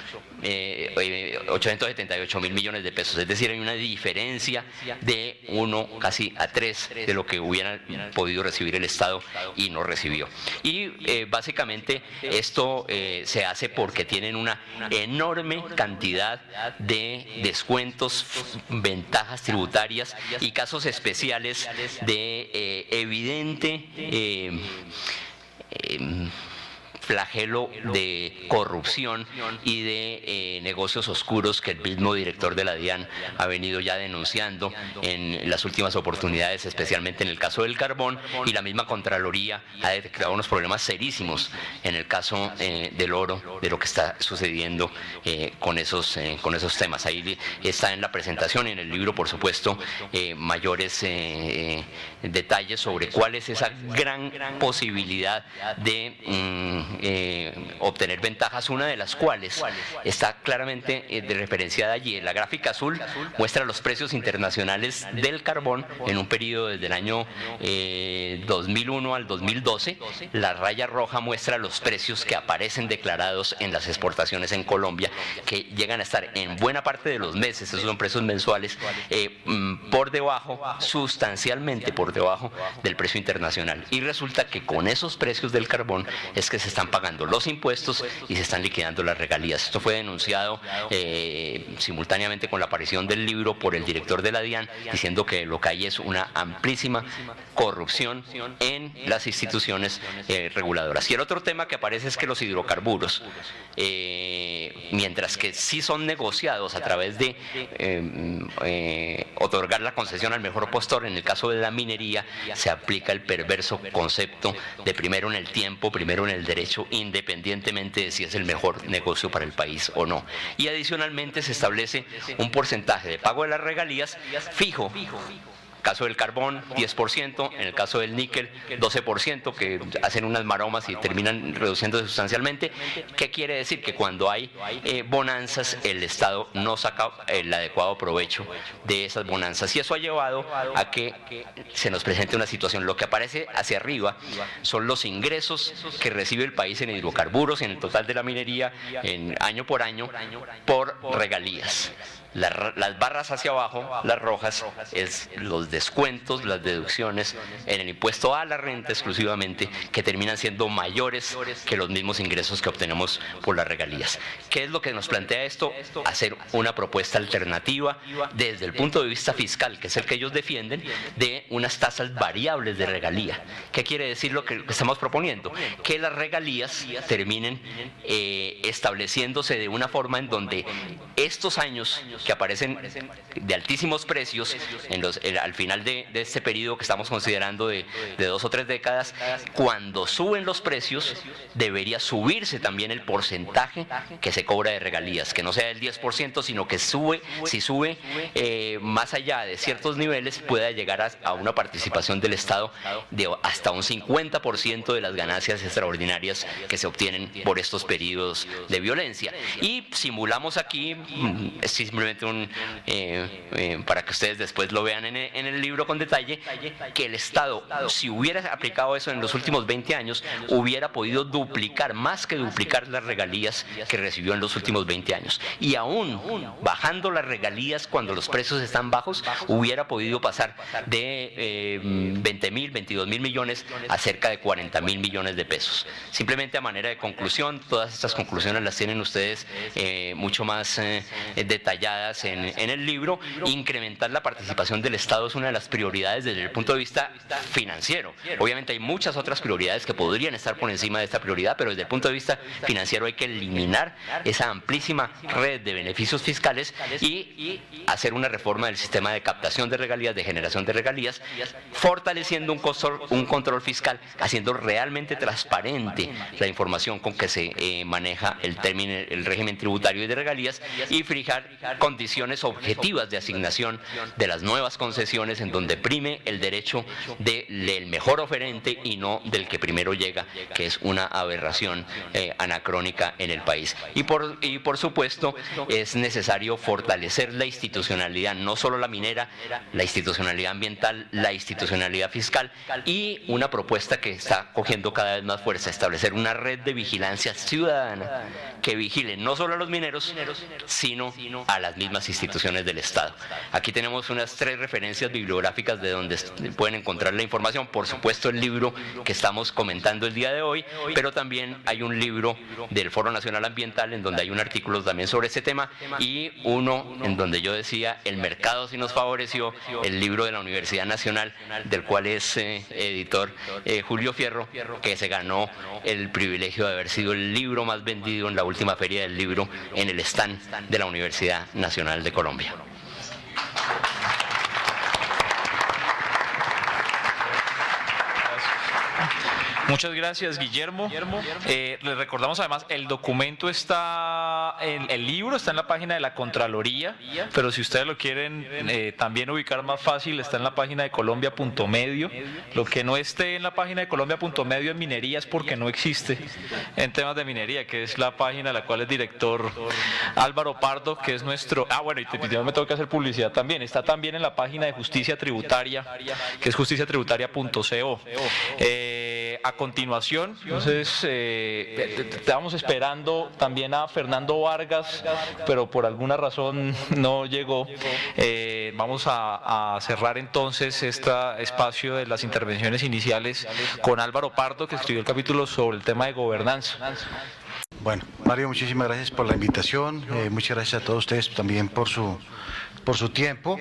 mil millones de pesos. Es decir, hay una diferencia de 1 casi a 3 de lo que hubiera podido recibir el Estado y no recibió. Y básicamente esto se hace porque tienen una enorme cantidad de descuentos, ventajas tributarias y casos especiales de evidente flagelo de corrupción y de negocios oscuros que el mismo director de la DIAN ha venido ya denunciando en las últimas oportunidades, especialmente en el caso del carbón, y la misma Contraloría ha detectado unos problemas serísimos en el caso del oro, de lo que está sucediendo con esos temas. Ahí está en la presentación y en el libro, por supuesto, mayores detalles sobre cuál es esa gran posibilidad de obtener ventajas, una de las cuales está claramente referenciada allí. En la gráfica azul muestra los precios internacionales del carbón en un periodo desde el año 2001 al 2012. La raya roja muestra los precios que aparecen declarados en las exportaciones en Colombia, que llegan a estar en buena parte de los meses, esos son precios mensuales, por debajo, sustancialmente por debajo del precio internacional. Y resulta que con esos precios del carbón es que se están pagando los impuestos y se están liquidando las regalías. Esto fue denunciado simultáneamente con la aparición del libro por el director de la DIAN, diciendo que lo que hay es una amplísima corrupción en las instituciones reguladoras. Y el otro tema que aparece es que los hidrocarburos, mientras que sí son negociados a través de otorgar la concesión al mejor postor, en el caso de la minería se aplica el perverso concepto de primero en el tiempo, primero en el derecho, independientemente de si es el mejor negocio para el país o no. Y adicionalmente se establece un porcentaje de pago de las regalías fijo caso del carbón, 10%, en el caso del níquel, 12%, que hacen unas maromas y terminan reduciéndose sustancialmente. ¿Qué quiere decir? Que cuando hay bonanzas, el Estado no saca el adecuado provecho de esas bonanzas, y eso ha llevado a que se nos presente una situación. Lo que aparece hacia arriba son los ingresos que recibe el país en hidrocarburos, en el total de la minería, en año por año, por regalías. Las barras hacia abajo, las rojas, es los descuentos, las deducciones en el impuesto a la renta exclusivamente, que terminan siendo mayores que los mismos ingresos que obtenemos por las regalías. ¿Qué es lo que nos plantea esto? Hacer una propuesta alternativa desde el punto de vista fiscal, que es el que ellos defienden, de unas tasas variables de regalía. ¿Qué quiere decir lo que estamos proponiendo? Que las regalías terminen estableciéndose de una forma en donde estos años que aparecen de altísimos precios al final de este periodo que estamos considerando de 2 o 3 décadas, cuando suben los precios debería subirse también el porcentaje que se cobra de regalías, que no sea el 10%, sino que si sube más allá de ciertos niveles, pueda llegar a una participación del Estado de hasta un 50% de las ganancias extraordinarias que se obtienen por estos periodos de violencia. Y simulamos aquí, simplemente para que ustedes después lo vean en el libro con detalle, que el Estado, si hubiera aplicado eso en los últimos 20 años, hubiera podido duplicar, más que duplicar las regalías que recibió en los últimos 20 años. Y aún bajando las regalías cuando los precios están bajos, hubiera podido pasar de 20.000, 22.000 millones a cerca de 40.000 millones de pesos. Simplemente a manera de conclusión, todas estas conclusiones las tienen ustedes mucho más detalladas en el libro. Incrementar la participación del Estado es una de las prioridades desde el punto de vista financiero. Obviamente hay muchas otras prioridades que podrían estar por encima de esta prioridad, pero desde el punto de vista financiero hay que eliminar esa amplísima red de beneficios fiscales y hacer una reforma del sistema de captación de regalías, de generación de regalías, fortaleciendo un control fiscal, haciendo realmente transparente la información con que se maneja el régimen tributario y de regalías, y fijar condiciones objetivas de asignación de las nuevas concesiones en donde prime el derecho del mejor oferente y no del que primero llega, que es una aberración anacrónica en el país. Y por supuesto es necesario fortalecer la institucionalidad, no solo la minera, la institucionalidad ambiental, la institucionalidad fiscal, y una propuesta que está cogiendo cada vez más fuerza: establecer una red de vigilancia ciudadana que vigile no solo a los mineros, sino a las mismas instituciones del Estado. Aquí tenemos unas 3 referencias bibliográficas de donde pueden encontrar la información. Por supuesto, el libro que estamos comentando el día de hoy, pero también hay un libro del Foro Nacional Ambiental en donde hay un artículo también sobre este tema, y uno en donde yo decía: el mercado sí nos favoreció, el libro de la Universidad Nacional, del cual es editor Julio Fierro, que se ganó el privilegio de haber sido el libro más vendido en la última feria del libro en el stand de la Universidad Nacional de Colombia. Muchas gracias, Guillermo. Les recordamos además, el documento está, el libro está en la página de la Contraloría, pero si ustedes lo quieren también ubicar más fácil, está en la página de Colombia.medio. Lo que no esté en la página de Colombia.medio en minería es porque no existe en temas de minería, que es la página de la cual es director Álvaro Pardo, que es nuestro... bueno, y yo me tengo que hacer publicidad también. Está también en la página de Justicia Tributaria, que es justiciatributaria.co. A continuación, entonces, estábamos esperando también a Fernando Vargas, pero por alguna razón no llegó. Vamos a cerrar entonces este espacio de las intervenciones iniciales con Álvaro Pardo, que escribió el capítulo sobre el tema de gobernanza. Bueno, Mario, muchísimas gracias por la invitación. Muchas gracias a todos ustedes también por su tiempo.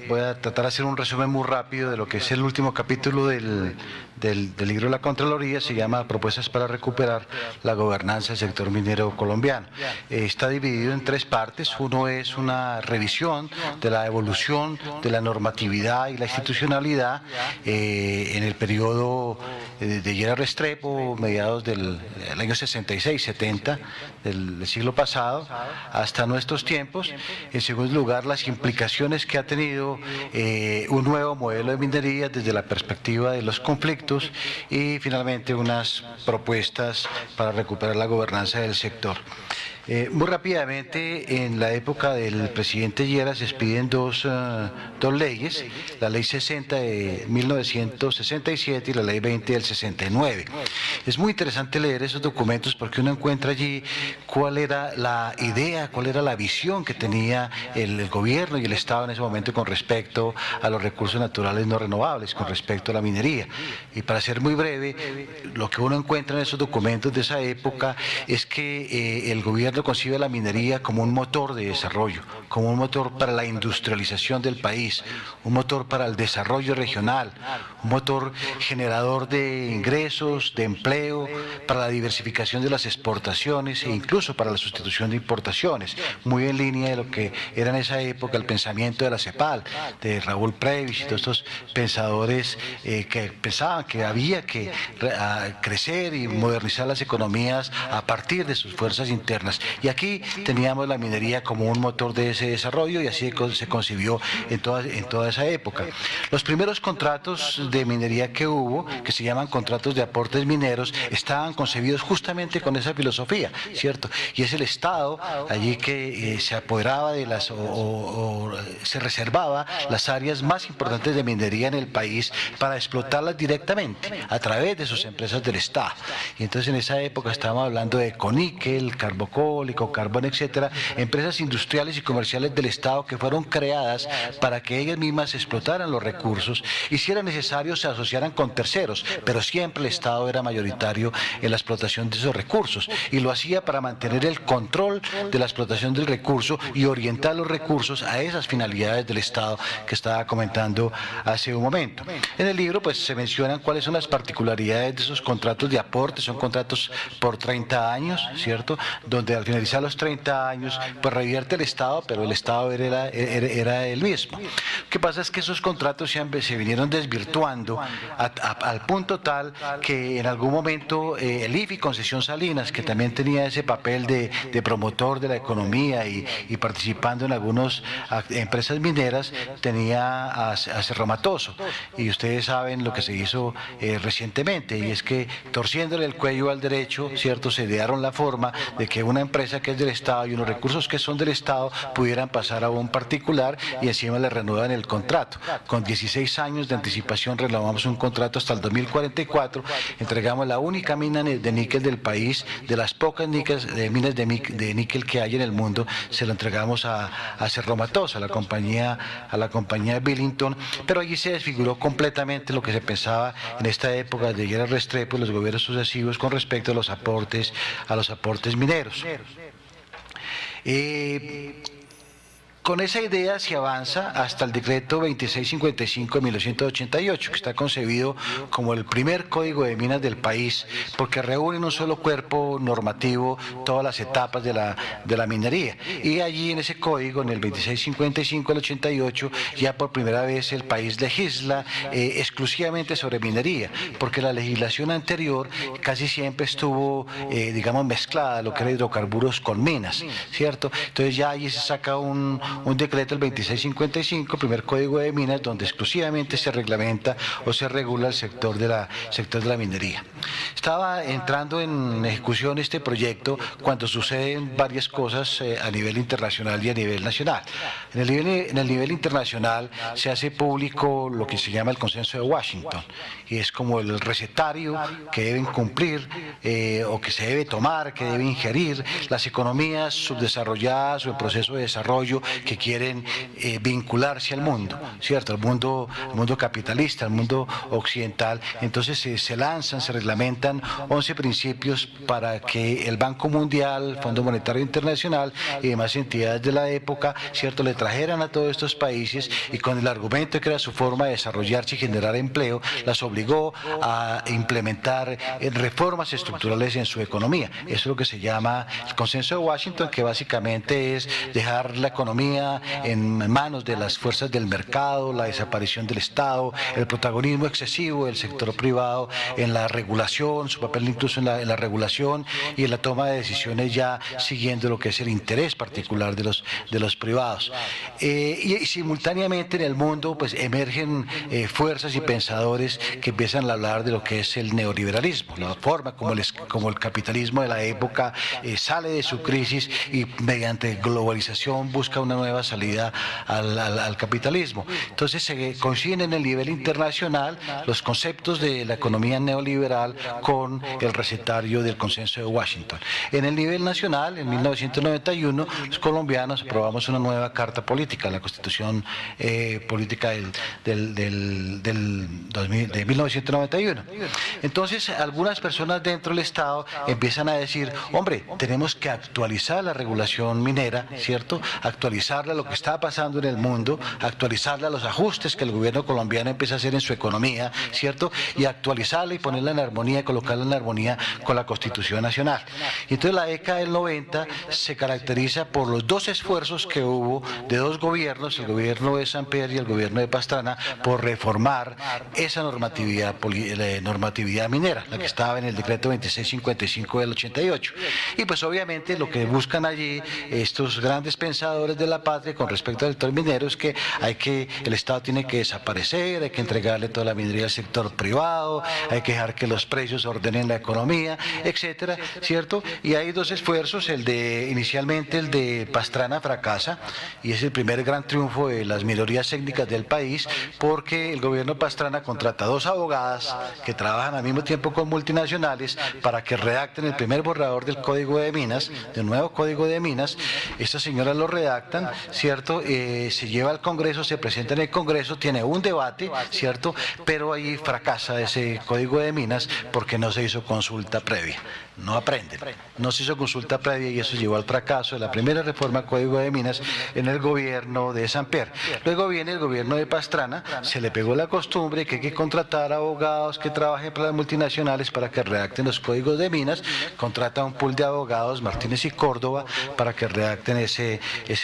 Voy a tratar de hacer un resumen muy rápido de lo que es el último capítulo del del libro de la Contraloría se llama Propuestas para recuperar la gobernanza del sector minero colombiano. Está dividido en tres partes. Uno es una revisión de la evolución de la normatividad y la institucionalidad en el periodo de Lleras Restrepo, mediados del año 66-70 del siglo pasado, hasta nuestros tiempos. En segundo lugar, las implicaciones que ha tenido un nuevo modelo de minería desde la perspectiva de los conflictos, y finalmente unas propuestas para recuperar la gobernanza del sector. Muy rápidamente, en la época del presidente Lleras se expiden dos leyes, la ley 60 de 1967 y la ley 20 del 69. Es muy interesante leer esos documentos porque uno encuentra allí cuál era la idea, cuál era la visión que tenía el gobierno y el Estado en ese momento con respecto a los recursos naturales no renovables, con respecto a la minería. Y para ser muy breve, lo que uno encuentra en esos documentos de esa época es que el gobierno concibe la minería como un motor de desarrollo, como un motor para la industrialización del país, un motor para el desarrollo regional, un motor generador de ingresos, de empleo, para la diversificación de las exportaciones e incluso para la sustitución de importaciones, muy en línea de lo que era en esa época el pensamiento de la CEPAL, de Raúl Prebisch y todos estos pensadores que pensaban que había que crecer y modernizar las economías a partir de sus fuerzas internas. Y aquí teníamos la minería como un motor de ese desarrollo y así se concibió en toda esa época. Los primeros contratos de minería que hubo, que se llaman contratos de aportes mineros, estaban concebidos justamente con esa filosofía, ¿cierto? Y es el Estado allí que se apoderaba de las o se reservaba las áreas más importantes de minería en el país para explotarlas directamente a través de sus empresas del Estado. Y entonces en esa época estábamos hablando de Coníquel, Carbocol, Carbón, etcétera, empresas industriales y comerciales del Estado que fueron creadas para que ellas mismas explotaran los recursos y si era necesario se asociaran con terceros, pero siempre el Estado era mayoritario en la explotación de esos recursos y lo hacía para mantener el control de la explotación del recurso y orientar los recursos a esas finalidades del Estado que estaba comentando hace un momento. En el libro pues se mencionan cuáles son las particularidades de esos contratos de aporte. Son contratos por 30 años, ¿cierto? Donde al finalizar los 30 años pues revierte el Estado, pero el Estado era el mismo. Lo que pasa es que esos contratos se vinieron desvirtuando al punto tal que en algún momento el IFI Concesión Salinas, que también tenía ese papel de promotor de la economía y participando en algunas empresas mineras, tenía a Cerro Matoso. Y ustedes saben lo que se hizo recientemente, y es que torciéndole el cuello al derecho, ¿cierto?, se idearon la forma de que una empresa que es del Estado y unos recursos que son del Estado pudieran pasar a un particular y encima le renuevan el contrato. Con 16 años de anticipación renovamos un contrato hasta el 2044, entregamos la única mina de níquel del país, de las pocas minas de níquel que hay en el mundo, se lo entregamos a Cerro Matoso, a la compañía Billington, pero allí se desfiguró completamente lo que se pensaba en esta época de Lleras Restrepo y los gobiernos sucesivos con respecto a los aportes mineros. Con esa idea se avanza hasta el decreto 2655 de 1988, que está concebido como el primer código de minas del país, porque reúne en un solo cuerpo normativo todas las etapas de la minería. Y allí en ese código, en el 2655 del 88, ya por primera vez el país legisla exclusivamente sobre minería, porque la legislación anterior casi siempre estuvo, digamos, mezclada, lo que era hidrocarburos con minas, ¿cierto? Entonces ya allí se saca un decreto, el 2655, primer código de minas, donde exclusivamente se reglamenta o se regula el sector de la minería. Estaba entrando en ejecución este proyecto cuando suceden varias cosas a nivel internacional y a nivel nacional. En el nivel internacional se hace público lo que se llama el Consenso de Washington, y es como el recetario que deben cumplir o que se debe tomar, que debe ingerir las economías subdesarrolladas o en proceso de desarrollo que quieren vincularse al mundo, ¿cierto? Al mundo capitalista, al mundo occidental. Entonces se lanzan, se reglamentan 11 principios para que el Banco Mundial, Fondo Monetario Internacional y demás entidades de la época, ¿cierto?, le trajeran a todos estos países, y con el argumento de que era su forma de desarrollarse y generar empleo, las obligó a implementar reformas estructurales en su economía. Eso es lo que se llama el Consenso de Washington, que básicamente es dejar la economía en manos de las fuerzas del mercado, la desaparición del Estado, el protagonismo excesivo del sector privado en la regulación, su papel incluso en la regulación y en la toma de decisiones ya siguiendo lo que es el interés particular de los privados. Y simultáneamente en el mundo pues emergen fuerzas y pensadores que empiezan a hablar de lo que es el neoliberalismo, la forma como el capitalismo de la época sale de su crisis y mediante globalización busca una nueva salida al capitalismo. Entonces se coinciden en el nivel internacional los conceptos de la economía neoliberal con el recetario del Consenso de Washington. En el nivel nacional, en 1991, los colombianos aprobamos una nueva carta política, la Constitución política de 1991. Entonces, algunas personas dentro del Estado empiezan a decir, hombre, tenemos que actualizar la regulación minera, ¿cierto? Actualizarla a lo que está pasando en el mundo, actualizarla a los ajustes que el gobierno colombiano empieza a hacer en su economía, ¿cierto? Y actualizarla y ponerla en armonía, colocarla en armonía con la Constitución Nacional. Y entonces la década del 90 se caracteriza por los dos esfuerzos que hubo de dos gobiernos, el gobierno de Samper y el gobierno de Pastrana, por reformar esa normatividad minera, la que estaba en el decreto 2655 del 88. Y pues obviamente lo que buscan allí estos grandes pensadores de la patria con respecto al sector minero es que el Estado tiene que desaparecer, hay que entregarle toda la minería al sector privado, hay que dejar que los precios ordenen la economía, etcétera, ¿cierto? Y hay dos esfuerzos, inicialmente el de Pastrana fracasa, y es el primer gran triunfo de las minorías étnicas del país, porque el gobierno Pastrana contrata dos abogadas que trabajan al mismo tiempo con multinacionales para que redacten el primer borrador del Código de Minas, del nuevo Código de Minas. Estas señoras lo redactan, ¿cierto? Se lleva al Congreso, se presenta en el Congreso, tiene un debate, ¿cierto? Pero ahí fracasa ese Código de Minas porque no se hizo consulta previa. No aprenden, no se hizo consulta previa y eso llevó al fracaso de la primera reforma al Código de Minas en el gobierno de Samper. Luego viene el gobierno de Pastrana, se le pegó la costumbre que hay que contratar abogados que trabajen para las multinacionales para que redacten los códigos de minas, contrata un pool de abogados, Martínez y Córdoba, para que redacten ese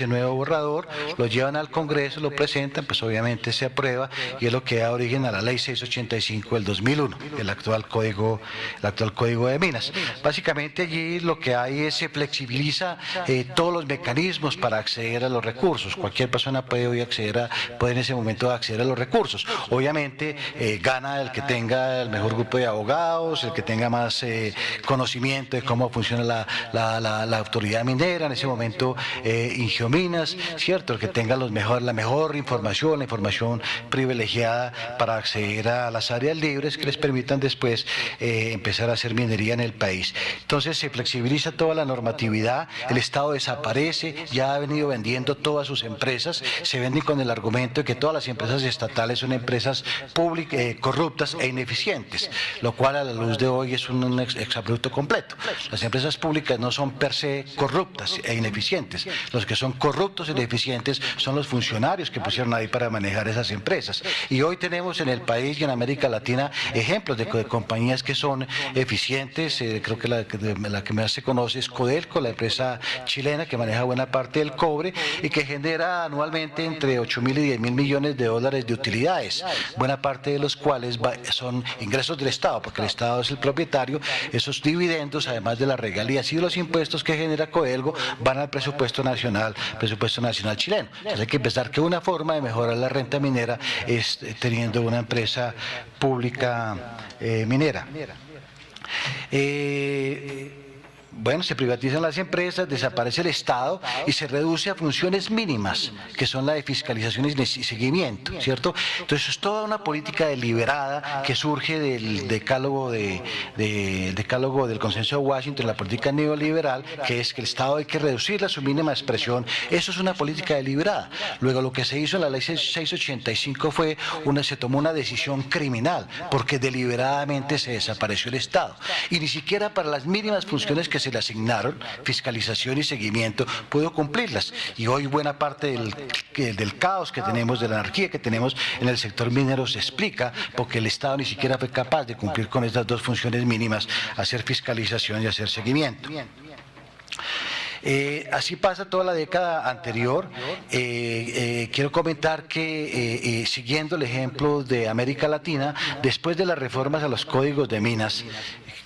nuevo borrador, lo llevan al Congreso, lo presentan, pues obviamente se aprueba y es lo que da origen a la Ley 685 del 2001, el actual Código de Minas. Básicamente allí lo que hay es se flexibiliza todos los mecanismos para acceder a los recursos. Cualquier persona puede hoy puede en ese momento acceder a los recursos. Obviamente gana el que tenga el mejor grupo de abogados, el que tenga más conocimiento de cómo funciona la autoridad minera, en ese momento Ingiominas, ¿cierto? El que tenga la mejor información, la información privilegiada para acceder a las áreas libres que les permitan después empezar a hacer minería en el país. Entonces se flexibiliza toda la normatividad, el Estado desaparece, ya ha venido vendiendo todas sus empresas, se venden con el argumento de que todas las empresas estatales son empresas corruptas e ineficientes, lo cual a la luz de hoy es un exabrupto completo. Las empresas públicas no son per se corruptas e ineficientes, los que son corruptos e ineficientes son los funcionarios que pusieron ahí para manejar esas empresas. Y hoy tenemos en el país y en América Latina ejemplos de compañías que son eficientes, creo que la que más se conoce es Codelco, la empresa chilena que maneja buena parte del cobre y que genera anualmente entre 8.000 y 10.000 millones de dólares de utilidades, buena parte de los cuales son ingresos del Estado, porque el Estado es el propietario. Esos dividendos, además de las regalías y de los impuestos que genera Codelco, van al presupuesto nacional chileno. Entonces hay que pensar que una forma de mejorar la renta minera es teniendo una empresa pública minera. bueno, se privatizan las empresas, desaparece el Estado y se reduce a funciones mínimas, que son la de fiscalización y seguimiento, ¿cierto? Entonces es toda una política deliberada que surge del decálogo del consenso de Washington, la política neoliberal, que es que el Estado hay que reducirla a su mínima expresión. Eso es una política deliberada. Luego lo que se hizo en la ley 685 se tomó una decisión criminal, porque deliberadamente se desapareció el Estado. Y ni siquiera para las mínimas funciones que se le asignaron, fiscalización y seguimiento, pudo cumplirlas. Y hoy buena parte del caos que tenemos, de la anarquía que tenemos en el sector minero se explica porque el Estado ni siquiera fue capaz de cumplir con estas dos funciones mínimas, hacer fiscalización y hacer seguimiento. Así pasa toda la década anterior. Quiero comentar que, siguiendo el ejemplo de América Latina, después de las reformas a los códigos de minas,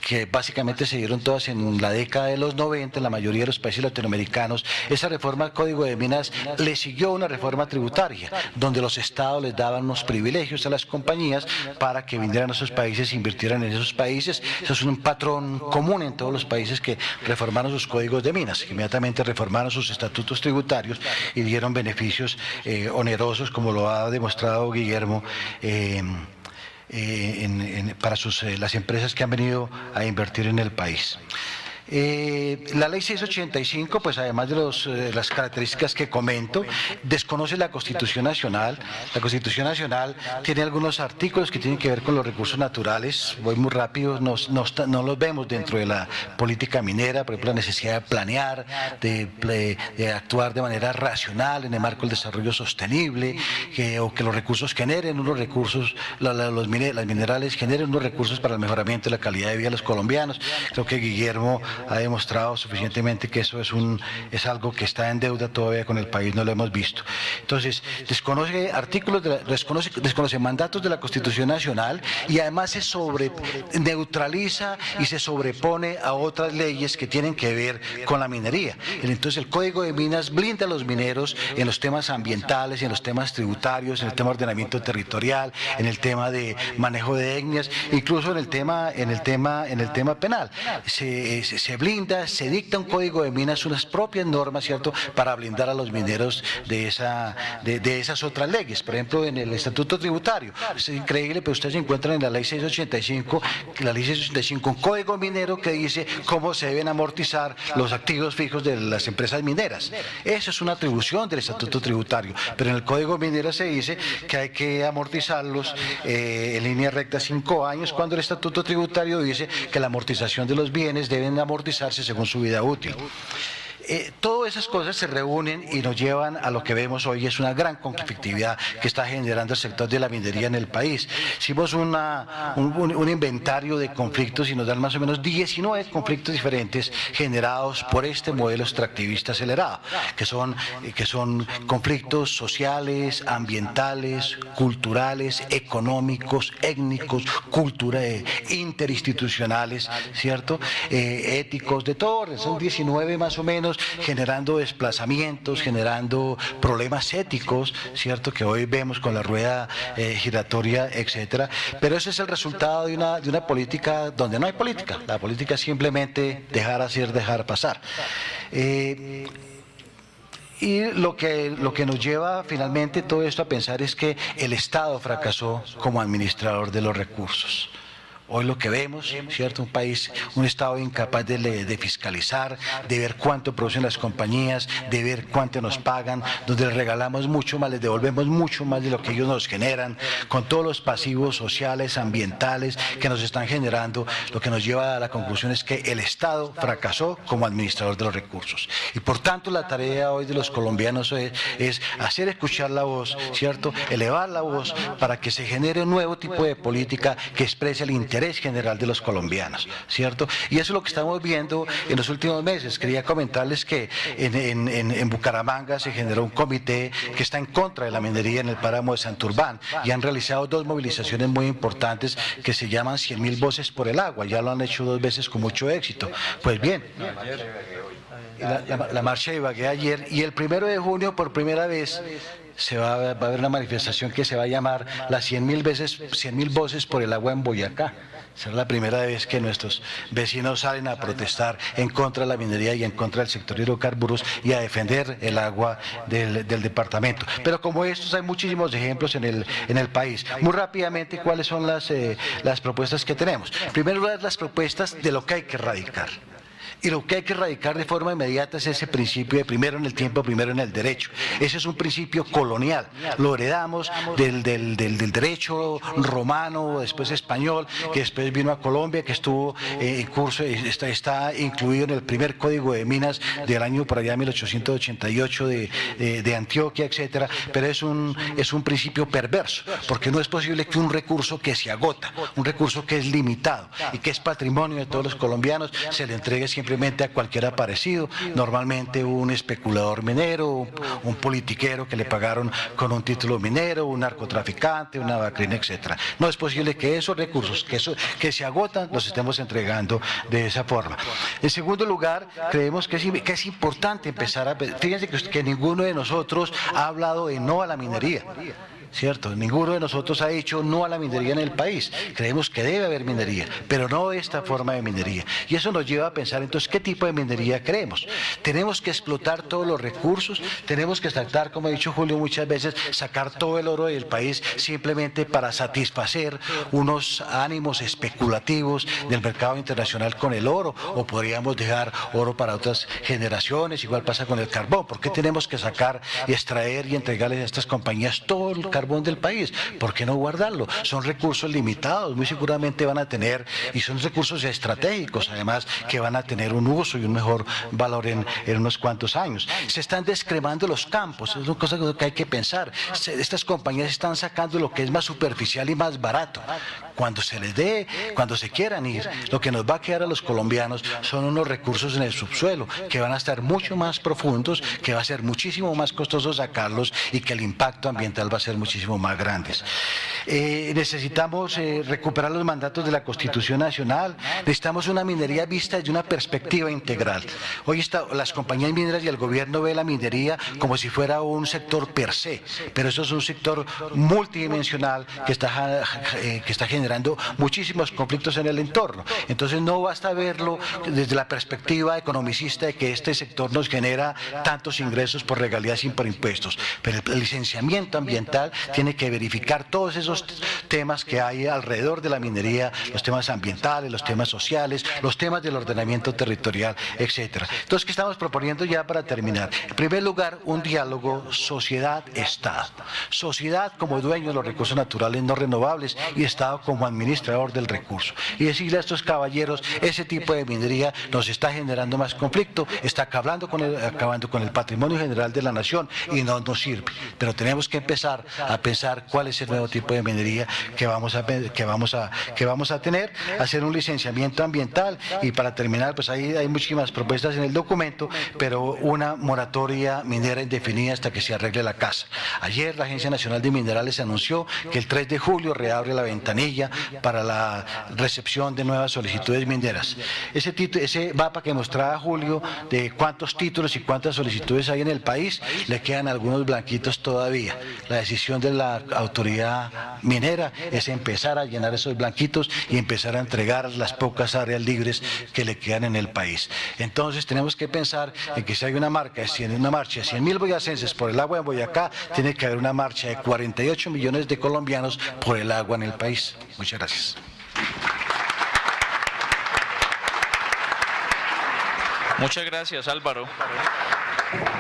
que básicamente se dieron todas en la década de los 90 en la mayoría de los países latinoamericanos, esa reforma al Código de Minas le siguió una reforma tributaria, donde los estados les daban unos privilegios a las compañías para que vinieran a esos países e invirtieran en esos países. Eso es un patrón común en todos los países que reformaron sus códigos de minas, que inmediatamente reformaron sus estatutos tributarios y dieron beneficios onerosos, como lo ha demostrado Guillermo, para las empresas que han venido a invertir en el país. La ley 685, pues además de las características que comento, desconoce la Constitución Nacional. La Constitución Nacional tiene algunos artículos que tienen que ver con los recursos naturales. Voy muy rápido, no los vemos dentro de la política minera, por ejemplo, la necesidad de planear, de actuar de manera racional en el marco del desarrollo sostenible, o que los recursos generen unos recursos, las minerales generen unos recursos para el mejoramiento de la calidad de vida de los colombianos. Creo que Guillermo ha demostrado suficientemente que eso es algo que está en deuda todavía con el país, no lo hemos visto. Entonces, desconoce mandatos de la Constitución Nacional y además se neutraliza y se sobrepone a otras leyes que tienen que ver con la minería. Entonces, el Código de Minas blinda a los mineros en los temas ambientales, en los temas tributarios, en el tema de ordenamiento territorial, en el tema de manejo de etnias, incluso en el tema penal. Se blinda, se dicta un Código de Minas, unas propias normas, ¿cierto?, para blindar a los mineros de esas otras leyes. Por ejemplo, en el Estatuto Tributario, es increíble, pero ustedes encuentran en la ley 685, un código minero que dice cómo se deben amortizar los activos fijos de las empresas mineras. Eso es una atribución del Estatuto Tributario, pero en el Código Minero se dice que hay que amortizarlos en línea recta 5 años, cuando el Estatuto Tributario dice que la amortización de los bienes deben amortizarse según su vida útil. Todas esas cosas se reúnen y nos llevan a lo que vemos hoy, es una gran conflictividad que está generando el sector de la minería en el país. Hicimos un inventario de conflictos y nos dan más o menos 19 conflictos diferentes generados por este modelo extractivista acelerado, que son conflictos sociales, ambientales, culturales, económicos, étnicos, interinstitucionales, ¿cierto? Éticos, de todo, son 19 más o menos, generando desplazamientos, generando problemas éticos, ¿cierto?, que hoy vemos con la rueda giratoria, etcétera. Pero ese es el resultado de una política donde no hay política. La política es simplemente dejar hacer, dejar pasar. Y lo que nos lleva finalmente todo esto a pensar es que el Estado fracasó como administrador de los recursos. Hoy lo que vemos, ¿cierto?, un Estado incapaz de fiscalizar, de ver cuánto producen las compañías, de ver cuánto nos pagan, donde les regalamos mucho más, les devolvemos mucho más de lo que ellos nos generan, con todos los pasivos sociales, ambientales que nos están generando. Lo que nos lleva a la conclusión es que el Estado fracasó como administrador de los recursos. Y por tanto la tarea hoy de los colombianos es hacer escuchar la voz, ¿cierto?, elevar la voz para que se genere un nuevo tipo de política que exprese el interés general de los colombianos, ¿cierto? Y eso es lo que estamos viendo en los últimos meses. Quería comentarles que en Bucaramanga se generó un comité que está en contra de la minería en el páramo de Santurbán y han realizado 2 movilizaciones muy importantes que se llaman 100.000 voces por el agua. Ya lo han hecho 2 veces con mucho éxito. Pues bien, la marcha de Ibagué ayer, y el 1 de junio por primera vez va a haber una manifestación que se va a llamar las 100.000 voces por el agua en Boyacá. Será la primera vez que nuestros vecinos salen a protestar en contra de la minería y en contra del sector hidrocarburos y a defender el agua del departamento. Pero como estos hay muchísimos ejemplos en el país. Muy rápidamente, ¿cuáles son las propuestas que tenemos? En primer lugar, las propuestas de lo que hay que erradicar. Y lo que hay que erradicar de forma inmediata es ese principio de primero en el tiempo, primero en el derecho. Ese es un principio colonial. Lo heredamos del derecho romano, después español, que después vino a Colombia, que estuvo en curso, está incluido en el primer código de minas del año por allá 1888 de Antioquia, etcétera. Pero es un principio perverso, porque no es posible que un recurso que se agota, un recurso que es limitado y que es patrimonio de todos los colombianos, se le entregue siempre a cualquier aparecido, normalmente un especulador minero, un politiquero que le pagaron con un título minero, un narcotraficante, una bacrina, etcétera. No es posible que esos recursos que se agotan los estemos entregando de esa forma. En segundo lugar, creemos que es importante empezar fíjense que ninguno de nosotros ha hablado de no a la minería. ¿Cierto? Ninguno de nosotros ha dicho no a la minería en el país. Creemos que debe haber minería, pero no de esta forma de minería. Y eso nos lleva a pensar entonces qué tipo de minería queremos. Tenemos que explotar todos los recursos, tenemos que tratar, como ha dicho Julio muchas veces, sacar todo el oro del país simplemente para satisfacer unos ánimos especulativos del mercado internacional con el oro, o podríamos dejar oro para otras generaciones. Igual pasa con el carbón. ¿Por qué tenemos que sacar y extraer y entregarles a estas compañías todo el carbón del país? ¿Por qué no guardarlo? Son recursos limitados, muy seguramente van a tener, y son recursos estratégicos además, que van a tener un uso y un mejor valor en unos cuantos años. Se están descremando los campos, es una cosa que hay que pensar. Estas compañías están sacando lo que es más superficial y más barato. Cuando se les dé, cuando se quieran ir, lo que nos va a quedar a los colombianos son unos recursos en el subsuelo que van a estar mucho más profundos, que va a ser muchísimo más costoso sacarlos y que el impacto ambiental va a ser muchísimo más grande. Necesitamos recuperar los mandatos de la Constitución Nacional, necesitamos una minería vista desde una perspectiva integral. Hoy las compañías mineras y el gobierno ve la minería como si fuera un sector per se, pero eso es un sector multidimensional que está generando muchísimos conflictos en el entorno. Entonces no basta verlo desde la perspectiva economicista de que este sector nos genera tantos ingresos por regalías y por impuestos, pero el licenciamiento ambiental tiene que verificar todos esos temas que hay alrededor de la minería, los temas ambientales, los temas sociales, los temas del ordenamiento territorial, etcétera. Entonces, ¿qué estamos proponiendo ya para terminar? En primer lugar, un diálogo sociedad-Estado. Sociedad como dueño de los recursos naturales no renovables y Estado como administrador del recurso. Y decirle a estos caballeros, ese tipo de minería nos está generando más conflicto, está acabando con el patrimonio general de la nación y no nos sirve. Pero tenemos que empezar a pensar cuál es el nuevo tipo de minería que vamos a tener, hacer un licenciamiento ambiental y para terminar, pues ahí hay muchísimas propuestas en el documento, pero una moratoria minera indefinida hasta que se arregle la casa. Ayer la Agencia Nacional de Minerales anunció que el 3 de julio reabre la ventanilla para la recepción de nuevas solicitudes mineras. Ese mapa que mostraba Julio de cuántos títulos y cuántas solicitudes hay en el país, le quedan algunos blanquitos todavía. La decisión de la autoridad minera es empezar a llenar esos blanquitos y empezar a entregar las pocas áreas libres que le quedan en el país. Entonces tenemos que pensar en que si hay una marcha de 100.000 boyacenses por el agua en Boyacá, tiene que haber una marcha de 48 millones de colombianos por el agua en el país. Muchas gracias. Muchas gracias, Álvaro.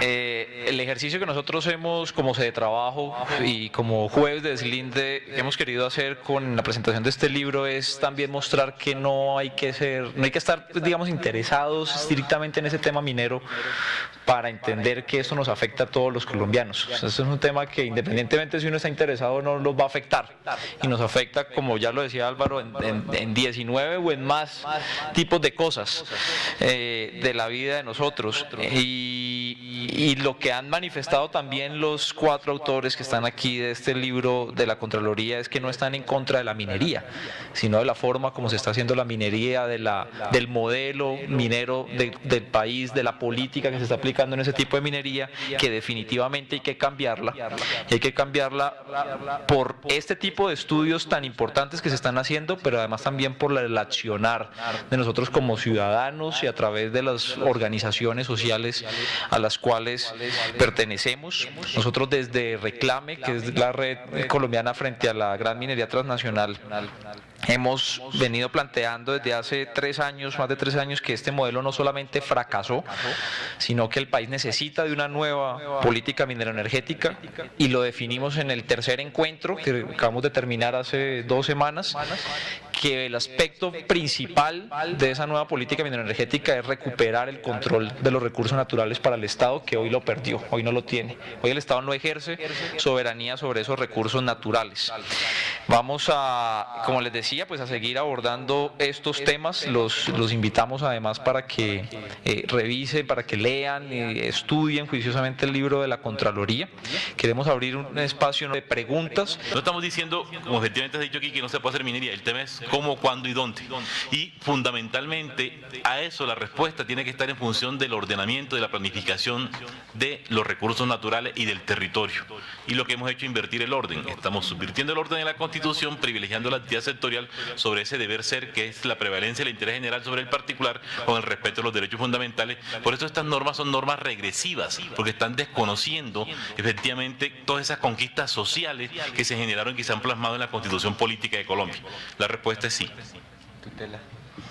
El ejercicio que nosotros hemos como sede de trabajo y como jueves de deslinde hemos querido hacer con la presentación de este libro es también mostrar que no hay que estar, digamos, interesados estrictamente en ese tema minero para entender que esto nos afecta a todos los colombianos. O sea, esto es un tema que independientemente si uno está interesado no nos va a afectar y nos afecta, como ya lo decía Álvaro, en 19 o en más tipos de cosas de la vida de nosotros. Y Y lo que han manifestado también los 4 autores que están aquí de este libro de la Contraloría es que no están en contra de la minería, sino de la forma como se está haciendo la minería, del modelo minero del país, de la política que se está aplicando en ese tipo de minería, que definitivamente hay que cambiarla. Y hay que cambiarla por este tipo de estudios tan importantes que se están haciendo, pero además también por el accionar de nosotros como ciudadanos y a través de las organizaciones sociales a las cuales pertenecemos. Nosotros desde Reclame, que es la red colombiana frente a la gran minería transnacional, hemos venido planteando desde hace 3 años, más de 3 años, que este modelo no solamente fracasó, sino que el país necesita de una nueva política mineroenergética, y lo definimos en el tercer encuentro que acabamos de terminar hace 2 semanas, que el aspecto principal de esa nueva política mineroenergética es recuperar el control de los recursos naturales para el Estado, que hoy lo perdió, hoy no lo tiene. Hoy el Estado no ejerce soberanía sobre esos recursos naturales. Vamos a, como les decía, pues a seguir abordando estos temas. Los invitamos además para que revisen, para que lean, estudien juiciosamente el libro de la Contraloría. Queremos abrir un espacio de preguntas. No estamos diciendo, como efectivamente has dicho aquí, que no se puede hacer minería. El tema es cómo, cuándo y dónde. Y fundamentalmente a eso la respuesta tiene que estar en función del ordenamiento, de la planificación de los recursos naturales y del territorio. Y lo que hemos hecho es invertir el orden. Estamos subvirtiendo el orden de la Constitución, privilegiando la actividad sectorial sobre ese deber ser, que es la prevalencia del interés general sobre el particular, con el respeto a los derechos fundamentales. Por eso estas normas son normas regresivas, porque están desconociendo efectivamente todas esas conquistas sociales que se generaron y que se han plasmado en la Constitución Política de Colombia. La respuesta es sí.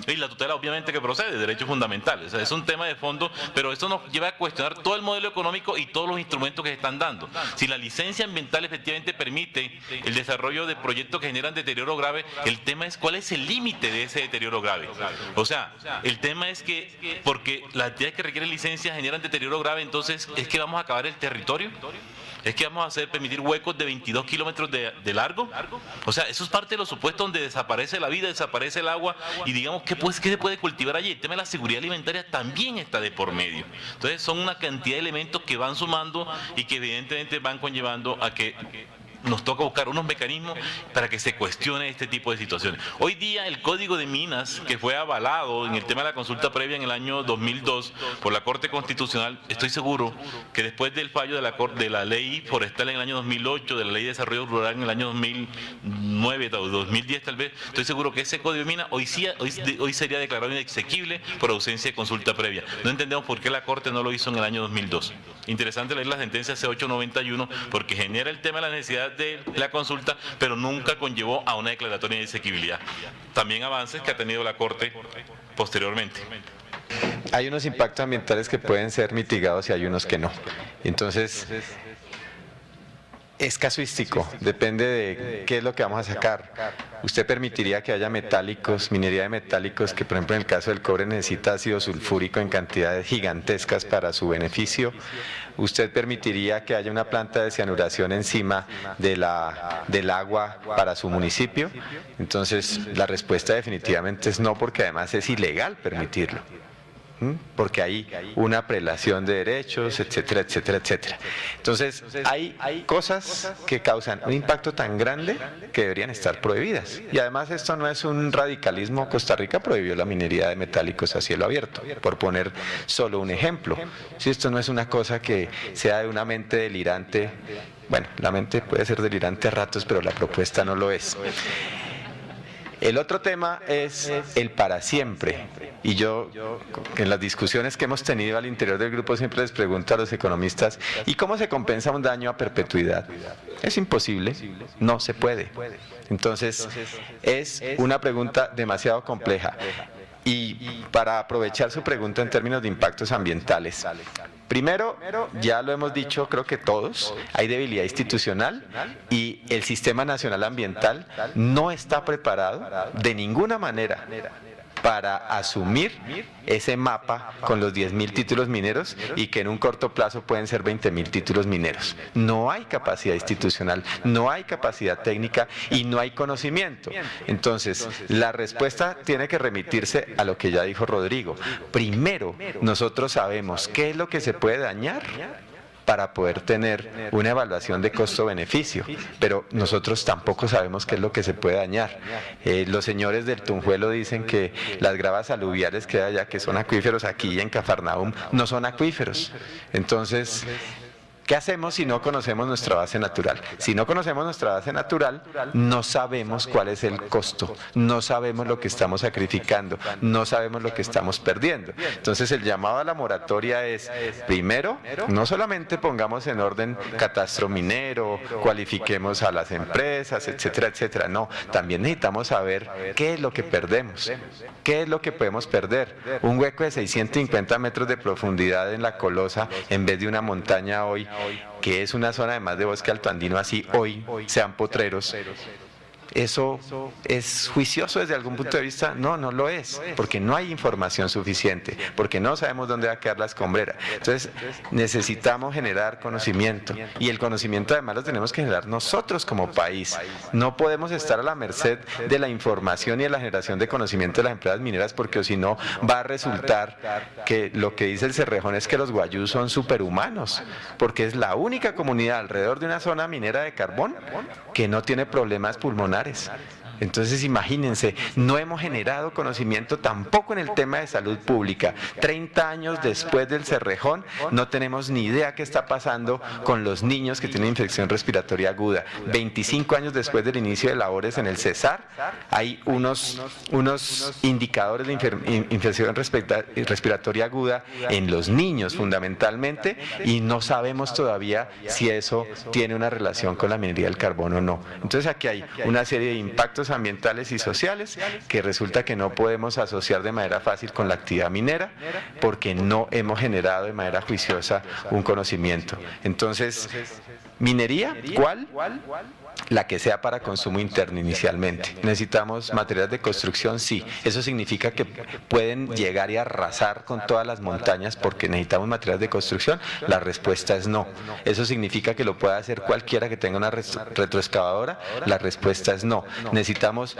Y la tutela obviamente que procede de derechos fundamentales. O sea, es un tema de fondo, pero eso nos lleva a cuestionar todo el modelo económico y todos los instrumentos que se están dando. Si la licencia ambiental efectivamente permite el desarrollo de proyectos que generan deterioro grave, el tema es cuál es el límite de ese deterioro grave. O sea, el tema es que porque las actividades que requieren licencia generan deterioro grave, entonces es que vamos a acabar el territorio. Es que vamos a permitir huecos de 22 kilómetros de largo. O sea, eso es parte de los supuestos donde desaparece la vida, desaparece el agua, y digamos, ¿qué se puede cultivar allí? El tema de la seguridad alimentaria también está de por medio. Entonces son una cantidad de elementos que van sumando y que evidentemente van conllevando a que nos toca buscar unos mecanismos para que se cuestione este tipo de situaciones. Hoy día el Código de Minas, que fue avalado en el tema de la consulta previa en el año 2002 por la Corte Constitucional, estoy seguro que después del fallo de la ley forestal en el año 2008, de la ley de desarrollo rural en el año 2009 o 2010 tal vez, estoy seguro que ese Código de Minas hoy sería declarado inexequible por ausencia de consulta previa. No entendemos por qué la Corte no lo hizo en el año 2002. Interesante leer la sentencia C891 porque genera el tema de la necesidad de la consulta, pero nunca conllevó a una declaratoria de inexequibilidad. También avances que ha tenido la Corte posteriormente. Hay unos impactos ambientales que pueden ser mitigados y hay unos que no. Entonces, es casuístico, depende de qué es lo que vamos a sacar. ¿Usted permitiría que haya metálicos, minería de metálicos, que por ejemplo en el caso del cobre necesita ácido sulfúrico en cantidades gigantescas para su beneficio? ¿Usted permitiría que haya una planta de cianuración encima del agua para su municipio? Entonces la respuesta definitivamente es no, porque además es ilegal permitirlo. Porque hay una prelación de derechos, etcétera, etcétera, etcétera. Entonces, hay cosas que causan un impacto tan grande que deberían estar prohibidas. Y además esto no es un radicalismo. Costa Rica prohibió la minería de metálicos a cielo abierto, por poner solo un ejemplo. Si esto no es una cosa que sea de una mente delirante, bueno, la mente puede ser delirante a ratos, pero la propuesta no lo es. El otro tema es el para siempre. Y yo, en las discusiones que hemos tenido al interior del grupo, siempre les pregunto a los economistas, ¿y cómo se compensa un daño a perpetuidad? Es imposible, no se puede. Entonces, es una pregunta demasiado compleja. Y para aprovechar su pregunta en términos de impactos ambientales, primero, ya lo hemos dicho, creo que todos, hay debilidad institucional y el Sistema Nacional Ambiental no está preparado de ninguna manera para asumir ese mapa con los 10.000 títulos mineros y que en un corto plazo pueden ser 20.000 títulos mineros. No hay capacidad institucional, no hay capacidad técnica y no hay conocimiento. Entonces, la respuesta tiene que remitirse a lo que ya dijo Rodrigo. Primero, nosotros sabemos qué es lo que se puede dañar para poder tener una evaluación de costo-beneficio, pero nosotros tampoco sabemos qué es lo que se puede dañar. Los señores del Tunjuelo dicen que las gravas aluviales que hay allá, que son acuíferos, aquí en Cafarnaúm no son acuíferos. Entonces, ¿qué hacemos si no conocemos nuestra base natural? Si no conocemos nuestra base natural, no sabemos cuál es el costo, no sabemos lo que estamos sacrificando, no sabemos lo que estamos perdiendo. Entonces el llamado a la moratoria es, primero, no solamente pongamos en orden catastro minero, cualifiquemos a las empresas, etcétera, etcétera, no, también necesitamos saber qué es lo que perdemos, qué es lo que podemos perder. Un hueco de 650 metros de profundidad en la Colosa, en vez de una montaña hoy, que es una zona además de bosque altoandino, así hoy sean potreros. ¿Eso es juicioso desde algún punto de vista? No, no lo es, porque no hay información suficiente, porque no sabemos dónde va a quedar la escombrera. Entonces, necesitamos generar conocimiento, y el conocimiento además lo tenemos que generar nosotros como país. No podemos estar a la merced de la información y de la generación de conocimiento de las empresas mineras, porque si no, va a resultar que lo que dice el Cerrejón es que los guayús son superhumanos, porque es la única comunidad alrededor de una zona minera de carbón que no tiene problemas pulmonares. Entonces imagínense, no hemos generado conocimiento tampoco en el tema de salud pública. 30 años después del Cerrejón no tenemos ni idea qué está pasando con los niños que tienen infección respiratoria aguda. 25 años después del inicio de labores en el CESAR, hay unos indicadores de infección respiratoria aguda en los niños fundamentalmente, y no sabemos todavía si eso tiene una relación con la minería del carbón o no. Entonces aquí hay una serie de impactos ambientales y sociales que resulta que no podemos asociar de manera fácil con la actividad minera, porque no hemos generado de manera juiciosa un conocimiento. Entonces, ¿minería? ¿Cuál? La que sea para consumo interno inicialmente. ¿Necesitamos materiales de construcción? Sí. ¿Eso significa que pueden llegar y arrasar con todas las montañas porque necesitamos materiales de construcción? La respuesta es no. ¿Eso significa que lo pueda hacer cualquiera que tenga una retroexcavadora? La respuesta es no. Necesitamos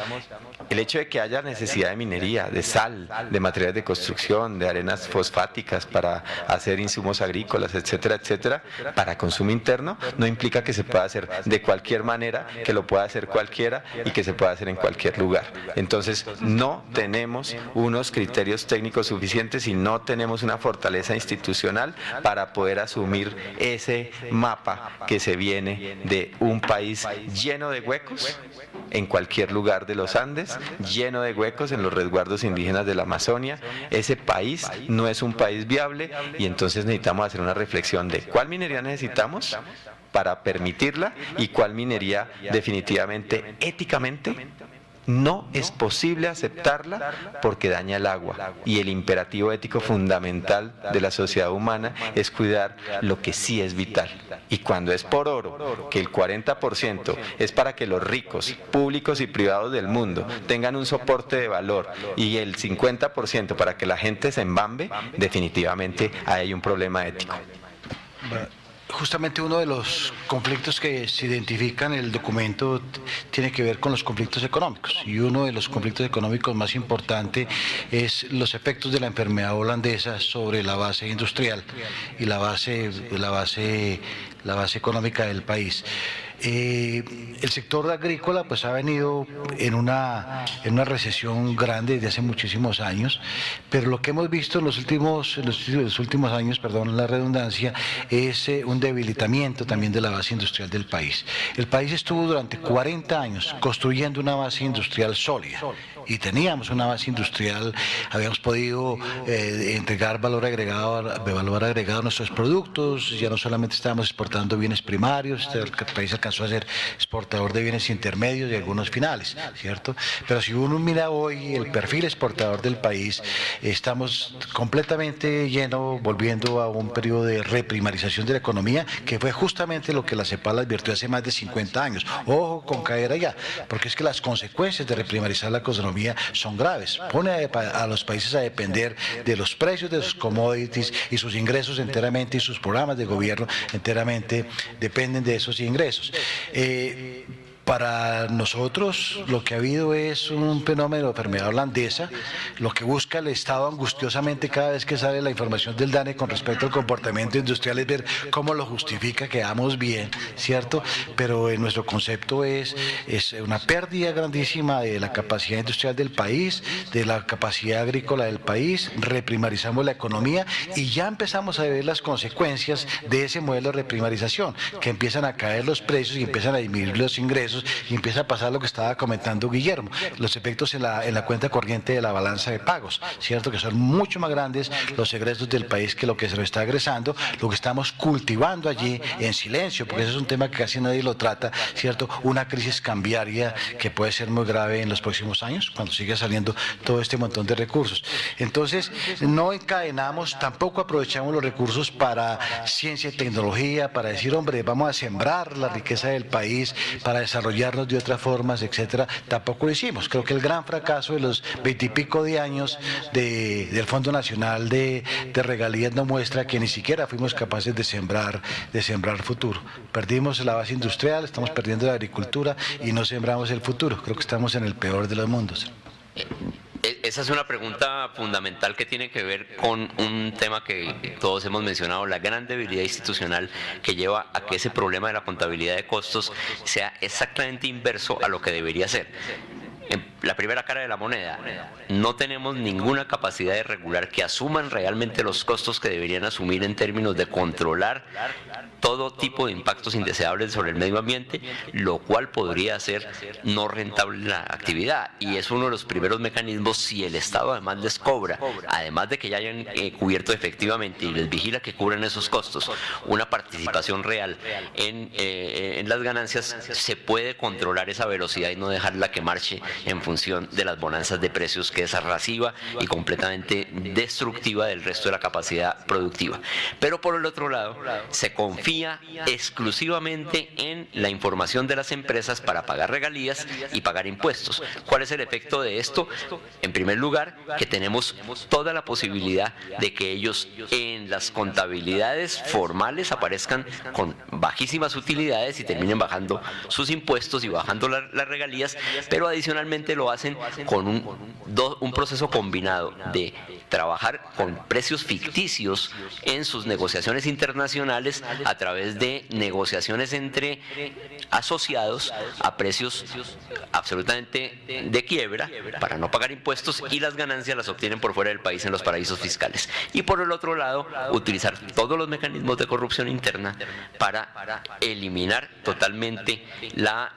el hecho de que haya necesidad de minería, de sal, de materiales de construcción, de arenas fosfáticas para hacer insumos agrícolas, etcétera, etcétera, para consumo interno, no implica que se pueda hacer de cualquier manera, que lo pueda hacer cualquiera y que se pueda hacer en cualquier lugar. Entonces, no tenemos unos criterios técnicos suficientes y no tenemos una fortaleza institucional para poder asumir ese mapa que se viene de un país lleno de huecos en cualquier lugar de los Andes, lleno de huecos en los resguardos indígenas de la Amazonia. Ese país no es un país viable, y entonces necesitamos hacer una reflexión de cuál minería necesitamos para permitirla y cuál minería definitivamente, éticamente, no es posible aceptarla porque daña el agua. Y el imperativo ético fundamental de la sociedad humana es cuidar lo que sí es vital. Y cuando es por oro, que el 40% es para que los ricos, públicos y privados del mundo tengan un soporte de valor, y el 50% para que la gente se embambe, definitivamente hay un problema ético. Justamente uno de los conflictos que se identifican en el documento tiene que ver con los conflictos económicos, y uno de los conflictos económicos más importantes es los efectos de la enfermedad holandesa sobre la base industrial y la base económica del país. El sector agrícola pues ha venido en una recesión grande desde hace muchísimos años, pero lo que hemos visto en los últimos años, perdón la redundancia, es un debilitamiento también de la base industrial del país. El país estuvo durante 40 años construyendo una base industrial sólida, y teníamos una base industrial, habíamos podido entregar valor agregado a nuestros productos, ya no solamente estábamos exportando bienes primarios, el país alcanzó alcanzó a ser exportador de bienes intermedios y algunos finales, ¿cierto? Pero si uno mira hoy el perfil exportador del país, estamos completamente llenos, volviendo a un periodo de reprimarización de la economía, que fue justamente lo que la CEPAL advirtió hace más de 50 años. Ojo con caer allá, porque es que las consecuencias de reprimarizar la economía son graves. Pone a los países a depender de los precios de sus commodities y sus ingresos enteramente, y sus programas de gobierno enteramente dependen de esos ingresos. Para nosotros lo que ha habido es un fenómeno de enfermedad holandesa. Lo que busca el Estado angustiosamente cada vez que sale la información del DANE con respecto al comportamiento industrial es ver cómo lo justifica, que vamos bien, ¿cierto? Pero en nuestro concepto es una pérdida grandísima de la capacidad industrial del país, de la capacidad agrícola del país, reprimarizamos la economía y ya empezamos a ver las consecuencias de ese modelo de reprimarización, que empiezan a caer los precios y empiezan a disminuir los ingresos, y empieza a pasar lo que estaba comentando Guillermo, los efectos en la cuenta corriente de la balanza de pagos, ¿cierto? Que son mucho más grandes los egresos del país que lo que se lo está egresando, lo que estamos cultivando allí en silencio, porque ese es un tema que casi nadie lo trata, ¿cierto? Una crisis cambiaria que puede ser muy grave en los próximos años, cuando siga saliendo todo este montón de recursos. Entonces, no encadenamos, tampoco aprovechamos los recursos para ciencia y tecnología, para decir, hombre, vamos a sembrar la riqueza del país, para desarrollarnos de otras formas, etcétera, tampoco lo hicimos. Creo que el gran fracaso de los 20 y pico de años del Fondo Nacional de Regalías no muestra que ni siquiera fuimos capaces de sembrar futuro. Perdimos la base industrial, estamos perdiendo la agricultura y no sembramos el futuro. Creo que estamos en el peor de los mundos. Esa es una pregunta fundamental que tiene que ver con un tema que todos hemos mencionado, la gran debilidad institucional que lleva a que ese problema de la contabilidad de costos sea exactamente inverso a lo que debería ser. La primera cara de la moneda, no tenemos ninguna capacidad de regular que asuman realmente los costos que deberían asumir en términos de controlar todo tipo de impactos indeseables sobre el medio ambiente, lo cual podría hacer no rentable la actividad. Y es uno de los primeros mecanismos, si el Estado además les cobra, además de que ya hayan cubierto efectivamente y les vigila que cubran esos costos, una participación real en las ganancias, se puede controlar esa velocidad y no dejarla que marche en función de las bonanzas de precios, que es arrasiva y completamente destructiva del resto de la capacidad productiva. Pero por el otro lado, se confía exclusivamente en la información de las empresas para pagar regalías y pagar impuestos. ¿Cuál es el efecto de esto? En primer lugar, que tenemos toda la posibilidad de que ellos en las contabilidades formales aparezcan con bajísimas utilidades y terminen bajando sus impuestos y bajando las regalías, pero adicionalmente lo hacen con un proceso combinado de trabajar con precios ficticios en sus negociaciones internacionales a través de negociaciones entre asociados a precios absolutamente de quiebra para no pagar impuestos, y las ganancias las obtienen por fuera del país en los paraísos fiscales. Y por el otro lado, utilizar todos los mecanismos de corrupción interna para eliminar totalmente la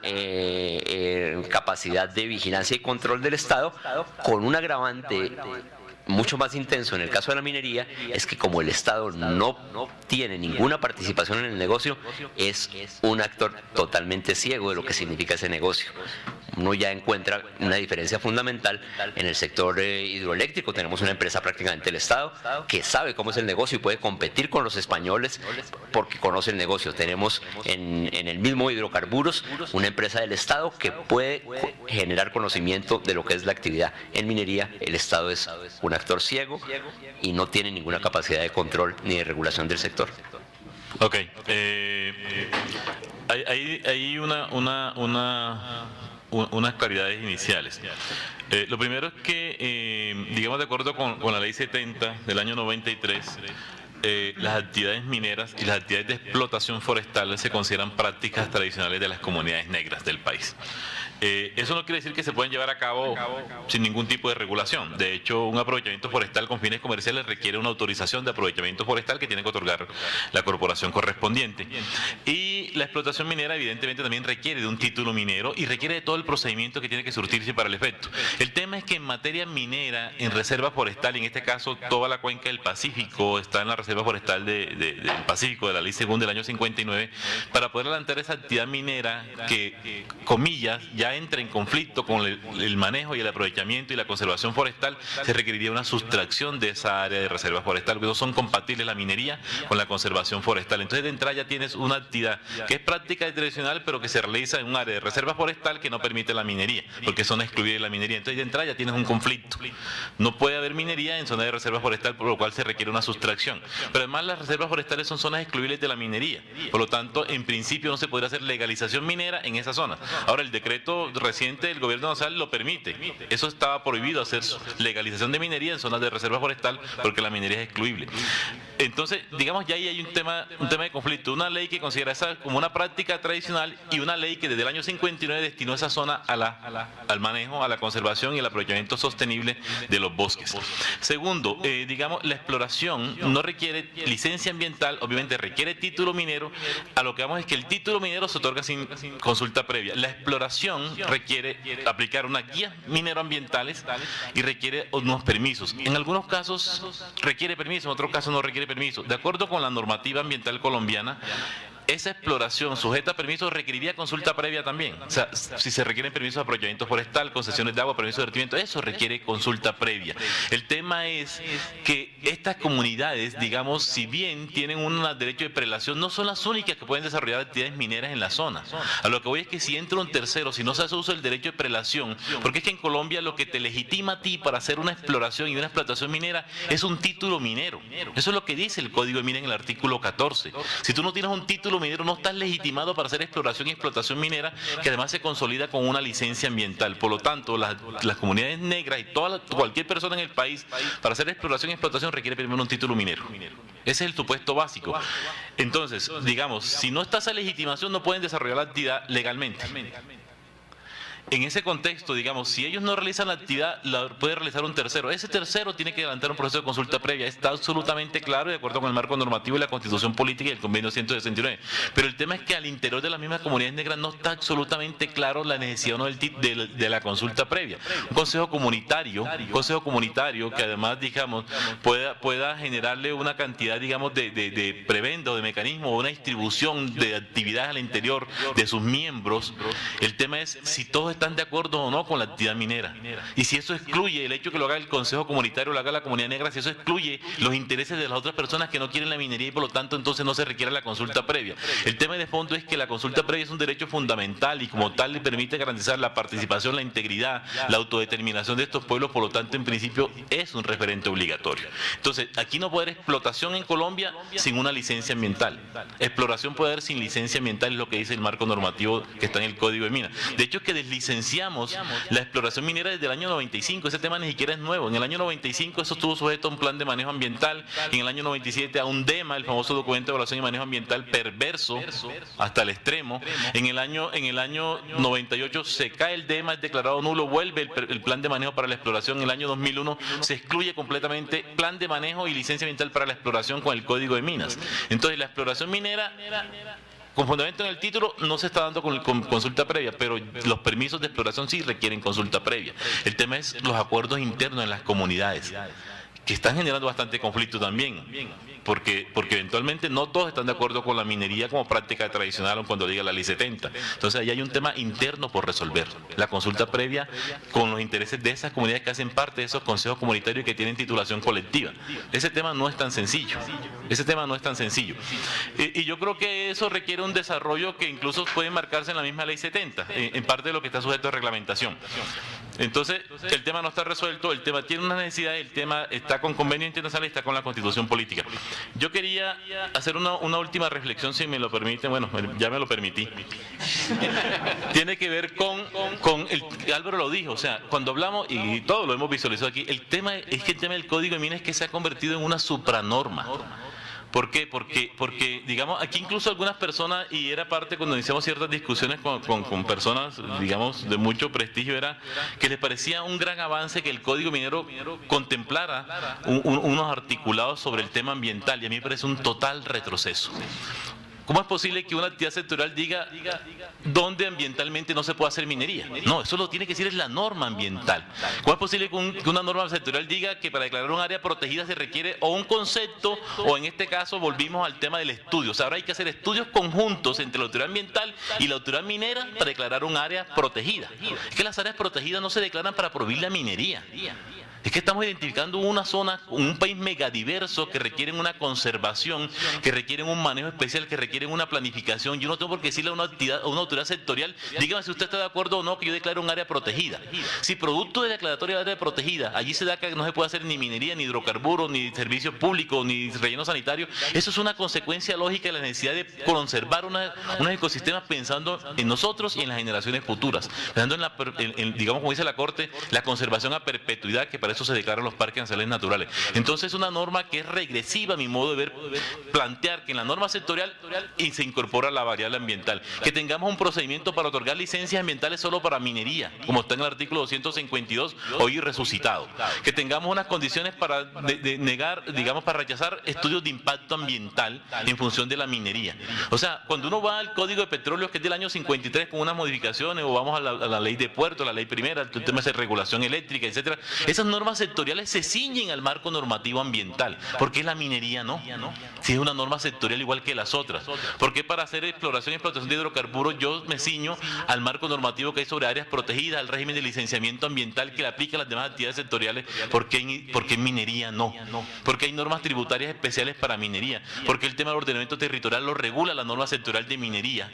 capacidad de vigilancia y control del Estado, con un agravante mucho más intenso en el caso de la minería, es que como el Estado no tiene ninguna participación en el negocio, es un actor totalmente ciego de lo que significa ese negocio. Uno ya encuentra una diferencia fundamental en el sector hidroeléctrico. Tenemos una empresa prácticamente del Estado que sabe cómo es el negocio y puede competir con los españoles porque conoce el negocio. Tenemos en el mismo hidrocarburos una empresa del Estado que puede generar conocimiento de lo que es la actividad. En minería el Estado es un actor ciego y no tiene ninguna capacidad de control ni de regulación del sector. Ok. Hay unas claridades iniciales. Lo primero es que, digamos, de acuerdo con la ley 70 del año 93, las actividades mineras y las actividades de explotación forestal se consideran prácticas tradicionales de las comunidades negras del país. Eso no quiere decir que se pueden llevar a cabo sin ningún tipo de regulación. De hecho, un aprovechamiento forestal con fines comerciales requiere una autorización de aprovechamiento forestal que tiene que otorgar la corporación correspondiente. Y la explotación minera evidentemente también requiere de un título minero y requiere de todo el procedimiento que tiene que surtirse para el efecto. El tema es que en materia minera, en reserva forestal, en este caso toda la cuenca del Pacífico está en la reserva forestal del Pacífico de la Ley Segunda del año 59, para poder adelantar esa actividad minera que, comillas, ya entra en conflicto con el manejo y el aprovechamiento y la conservación forestal, se requeriría una sustracción de esa área de reserva forestal, porque no son compatibles la minería con la conservación forestal. Entonces de entrada ya tienes una actividad que es práctica y tradicional, pero que se realiza en un área de reserva forestal que no permite la minería, porque son excluidas de la minería. Entonces de entrada ya tienes un conflicto. No puede haber minería en zona de reserva forestal, por lo cual se requiere una sustracción. Pero además las reservas forestales son zonas excluibles de la minería. Por lo tanto, en principio no se podría hacer legalización minera en esa zona. Ahora, el decreto reciente del gobierno nacional lo permite. Eso estaba prohibido, hacer legalización de minería en zonas de reserva forestal, porque la minería es excluible. Entonces, digamos, ya ahí hay un tema de conflicto. Una ley que considera esa como una práctica tradicional y una ley que desde el año 59 destinó esa zona al manejo, a la conservación y el aprovechamiento sostenible de los bosques. Segundo, digamos, la exploración no requiere licencia ambiental, obviamente requiere título minero. A lo que vamos es que el título minero se otorga sin consulta previa. La exploración requiere aplicar unas guías mineroambientales y requiere unos permisos. En algunos casos requiere permiso, en otros casos no requiere permiso. De acuerdo con la normativa ambiental colombiana, esa exploración sujeta a permisos requeriría consulta previa también. O sea, si se requieren permisos de aprovechamiento forestal, concesiones de agua, permisos de vertimiento, eso requiere consulta previa. El tema es que estas comunidades, digamos, si bien tienen un derecho de prelación, no son las únicas que pueden desarrollar actividades mineras en la zona. A lo que voy es que si entra un tercero, si no se hace uso del derecho de prelación, porque es que en Colombia lo que te legitima a ti para hacer una exploración y una explotación minera es un título minero. Eso es lo que dice el Código de Minas en el artículo 14. Si tú no tienes un título minero, no estás legitimado para hacer exploración y explotación minera, que además se consolida con una licencia ambiental. Por lo tanto, las comunidades negras y cualquier persona en el país, para hacer exploración y explotación requiere primero un título minero. Ese es el supuesto básico. Entonces, digamos, si no está esa legitimación, no pueden desarrollar la actividad legalmente. En ese contexto, digamos, si ellos no realizan la actividad, la puede realizar un tercero. Ese tercero tiene que adelantar un proceso de consulta previa. Está absolutamente claro, de acuerdo con el marco normativo y la Constitución Política y el Convenio 169. Pero el tema es que al interior de las mismas comunidades negras no está absolutamente claro la necesidad o no de la consulta previa. Un consejo comunitario que además, digamos, pueda generarle una cantidad, digamos, de prebenda o de mecanismo o una distribución de actividades al interior de sus miembros. El tema es si todos están de acuerdo o no con la actividad minera. Y si eso excluye el hecho que lo haga el Consejo Comunitario, lo haga la comunidad negra, si eso excluye los intereses de las otras personas que no quieren la minería y por lo tanto entonces no se requiere la consulta previa. El tema de fondo es que la consulta previa es un derecho fundamental y como tal le permite garantizar la participación, la integridad, la autodeterminación de estos pueblos, por lo tanto en principio es un referente obligatorio. Entonces aquí no puede haber explotación en Colombia sin una licencia ambiental. Exploración puede haber sin licencia ambiental, es lo que dice el marco normativo que está en el Código de Minas. De hecho es que licenciamos la exploración minera desde el año 95, ese tema ni siquiera es nuevo. En el año 95 eso estuvo sujeto a un plan de manejo ambiental, en el año 97 a un DEMA, el famoso documento de evaluación y manejo ambiental perverso hasta el extremo. En el año 98 se cae el DEMA, es declarado nulo, vuelve el plan de manejo para la exploración. En el año 2001 se excluye completamente plan de manejo y licencia ambiental para la exploración con el Código de Minas. Entonces la exploración minera, con fundamento en el título, no se está dando con consulta previa, pero los permisos de exploración sí requieren consulta previa. El tema es los acuerdos internos en las comunidades, que están generando bastante conflicto también, porque eventualmente no todos están de acuerdo con la minería como práctica tradicional o cuando diga la Ley 70. Entonces ahí hay un tema interno por resolver, la consulta previa con los intereses de esas comunidades que hacen parte de esos consejos comunitarios y que tienen titulación colectiva. Ese tema no es tan sencillo, y yo creo que eso requiere un desarrollo que incluso puede marcarse en la misma Ley 70, en parte de lo que está sujeto a reglamentación. Entonces el tema no está resuelto, el tema tiene una necesidad, el tema está con convenio internacional y está con la Constitución Política. Yo quería hacer una última reflexión, si me lo permiten. Bueno, ya me lo permití. Tiene que ver con Álvaro lo dijo, o sea, cuando hablamos, y todo lo hemos visualizado aquí, el tema es que el tema del Código de Minas es que se ha convertido en una supranorma. ¿Por qué? Porque, digamos, aquí incluso algunas personas, y era parte cuando iniciamos ciertas discusiones con personas, digamos, de mucho prestigio, era que les parecía un gran avance que el Código Minero contemplara unos articulados sobre el tema ambiental, y a mí me parece un total retroceso. ¿Cómo es posible que una actividad sectorial diga dónde ambientalmente no se puede hacer minería? No, eso lo tiene que decir es la norma ambiental. ¿Cómo es posible que una norma sectorial diga que para declarar un área protegida se requiere o un concepto o en este caso volvimos al tema del estudio? O sea, ahora hay que hacer estudios conjuntos entre la autoridad ambiental y la autoridad minera para declarar un área protegida. Es que las áreas protegidas no se declaran para prohibir la minería. Es que estamos identificando una zona, un país megadiverso que requieren una conservación, que requieren un manejo especial, que requieren una planificación. Yo no tengo por qué decirle a una autoridad sectorial, dígame si usted está de acuerdo o no que yo declare un área protegida. Si producto de declaratoria de área protegida, allí se da que no se puede hacer ni minería, ni hidrocarburos, ni servicios públicos, ni relleno sanitario, eso es una consecuencia lógica de la necesidad de conservar unos ecosistemas pensando en nosotros y en las generaciones futuras. Pensando digamos como dice la Corte, la conservación a perpetuidad, que para eso se declaran los parques nacionales naturales. Entonces es una norma que es regresiva a mi modo de ver, plantear que en la norma sectorial y se incorpora la variable ambiental, que tengamos un procedimiento para otorgar licencias ambientales solo para minería, como está en el artículo 252, hoy resucitado, que tengamos unas condiciones para negar, digamos, para rechazar estudios de impacto ambiental en función de la minería. O sea, cuando uno va al Código de Petróleo, que es del año 53, con unas modificaciones, o vamos a la ley de puertos, la ley primera, el tema de regulación eléctrica, etcétera, esas normas sectoriales se ciñen al marco normativo ambiental. ¿Por qué la minería no? Si es una norma sectorial igual que las otras. ¿Por qué para hacer exploración y explotación de hidrocarburos yo me ciño al marco normativo que hay sobre áreas protegidas, al régimen de licenciamiento ambiental que le aplica a las demás actividades sectoriales? ¿Por qué en minería no? Porque hay normas tributarias especiales para minería. Porque el tema del ordenamiento territorial lo regula la norma sectorial de minería.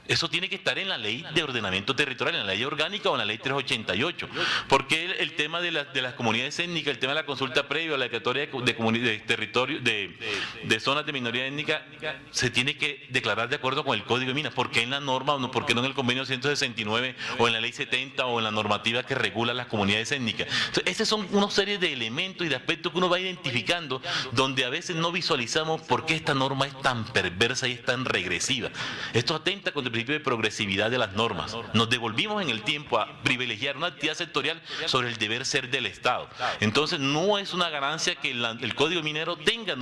Eso tiene que estar en la ley de ordenamiento territorial, en la ley orgánica o en la ley 388. Porque el tema de las comunidades étnicas, el tema de la consulta previa, la declaratoria de territorio, de zonas de minoría étnica, se tiene que declarar de acuerdo con el Código de Minas. ¿Por qué en la norma, o por qué no en el convenio 169 o en la ley 70 o en la normativa que regula las comunidades étnicas? Entonces, esas son una serie de elementos y de aspectos que uno va identificando donde a veces no visualizamos por qué esta norma es tan perversa y es tan regresiva. Esto atenta contra el principio de progresividad de las normas. Nos devolvimos en el tiempo a privilegiar una actividad sectorial sobre el deber ser del Estado. Entonces no es una ganancia que el Código Minero tenga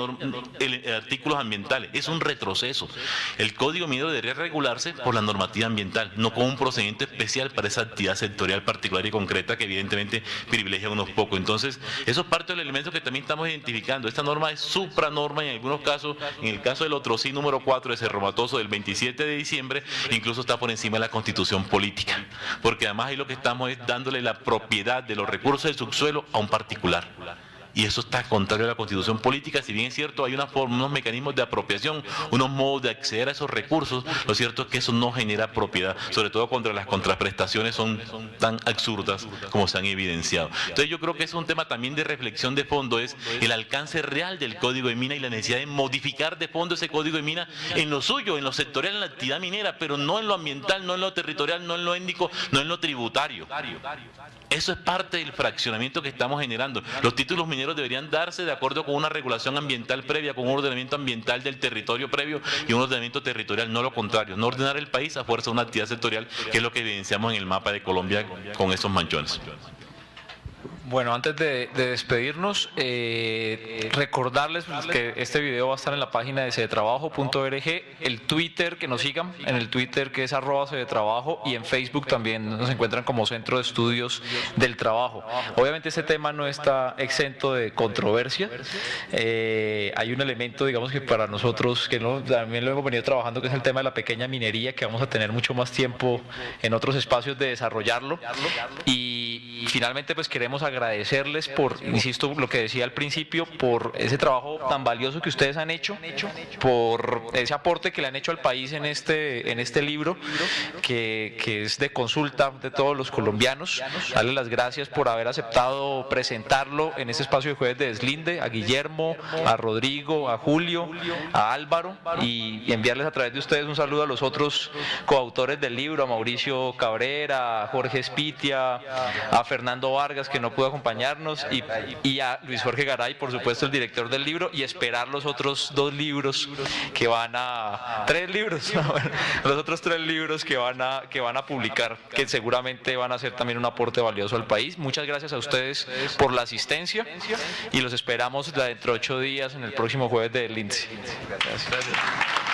artículos ambientales, es un retroceso. El Código Minero debería regularse por la normativa ambiental, no con un procedimiento especial para esa actividad sectorial particular y concreta que evidentemente privilegia a unos pocos. Entonces eso es parte del elemento que también estamos identificando. Esta norma es supranorma y en algunos casos, en el caso del otro sí número 4 de Cerro Matoso del 27 de diciembre, incluso está por encima de la constitución política, porque además ahí lo que estamos es dándole la propiedad de los recursos del subsuelo a un particular. Y eso está contrario a la constitución política. Si bien es cierto, hay unos mecanismos de apropiación, unos modos de acceder a esos recursos, lo cierto es que eso no genera propiedad, sobre todo cuando las contraprestaciones son tan absurdas como se han evidenciado. Entonces yo creo que es un tema también de reflexión de fondo, es el alcance real del Código de Mina y la necesidad de modificar de fondo ese Código de Mina en lo suyo, en lo sectorial, en la actividad minera, pero no en lo ambiental, no en lo territorial, no en lo étnico, no en lo tributario. Eso es parte del fraccionamiento que estamos generando. Los títulos mineros deberían darse de acuerdo con una regulación ambiental previa, con un ordenamiento ambiental del territorio previo y un ordenamiento territorial, no lo contrario, no ordenar el país a fuerza de una actividad sectorial, que es lo que evidenciamos en el mapa de Colombia con esos manchones. Bueno, antes de despedirnos, recordarles que este video va a estar en la página de cedetrabajo.org, el Twitter, que nos sigan en el Twitter que es @cedetrabajo, y en Facebook también nos encuentran como Centro de Estudios del Trabajo. Obviamente este tema no está exento de controversia. Hay un elemento, digamos, que para nosotros, que también lo hemos venido trabajando, que es el tema de la pequeña minería, que vamos a tener mucho más tiempo en otros espacios de desarrollarlo. Y finalmente pues queremos agradecerles por, insisto, lo que decía al principio, por ese trabajo tan valioso que ustedes han hecho, por ese aporte que le han hecho al país en este libro, que es de consulta de todos los colombianos. Darles las gracias por haber aceptado presentarlo en este espacio de Jueves de Deslinde, a Guillermo, a Rodrigo, a Julio, a Álvaro, y enviarles a través de ustedes un saludo a los otros coautores del libro, a Mauricio Cabrera, a Jorge Espitia, a Fernando Vargas, que no pudo acompañarnos, y a Luis Jorge Garay, por supuesto, el director del libro, y esperar los otros 2 libros que van a... 3 libros, los otros 3 libros que van a publicar, que seguramente van a ser también un aporte valioso al país. Muchas gracias a ustedes por la asistencia y los esperamos dentro de 8 días en el próximo Jueves de Lince. Gracias.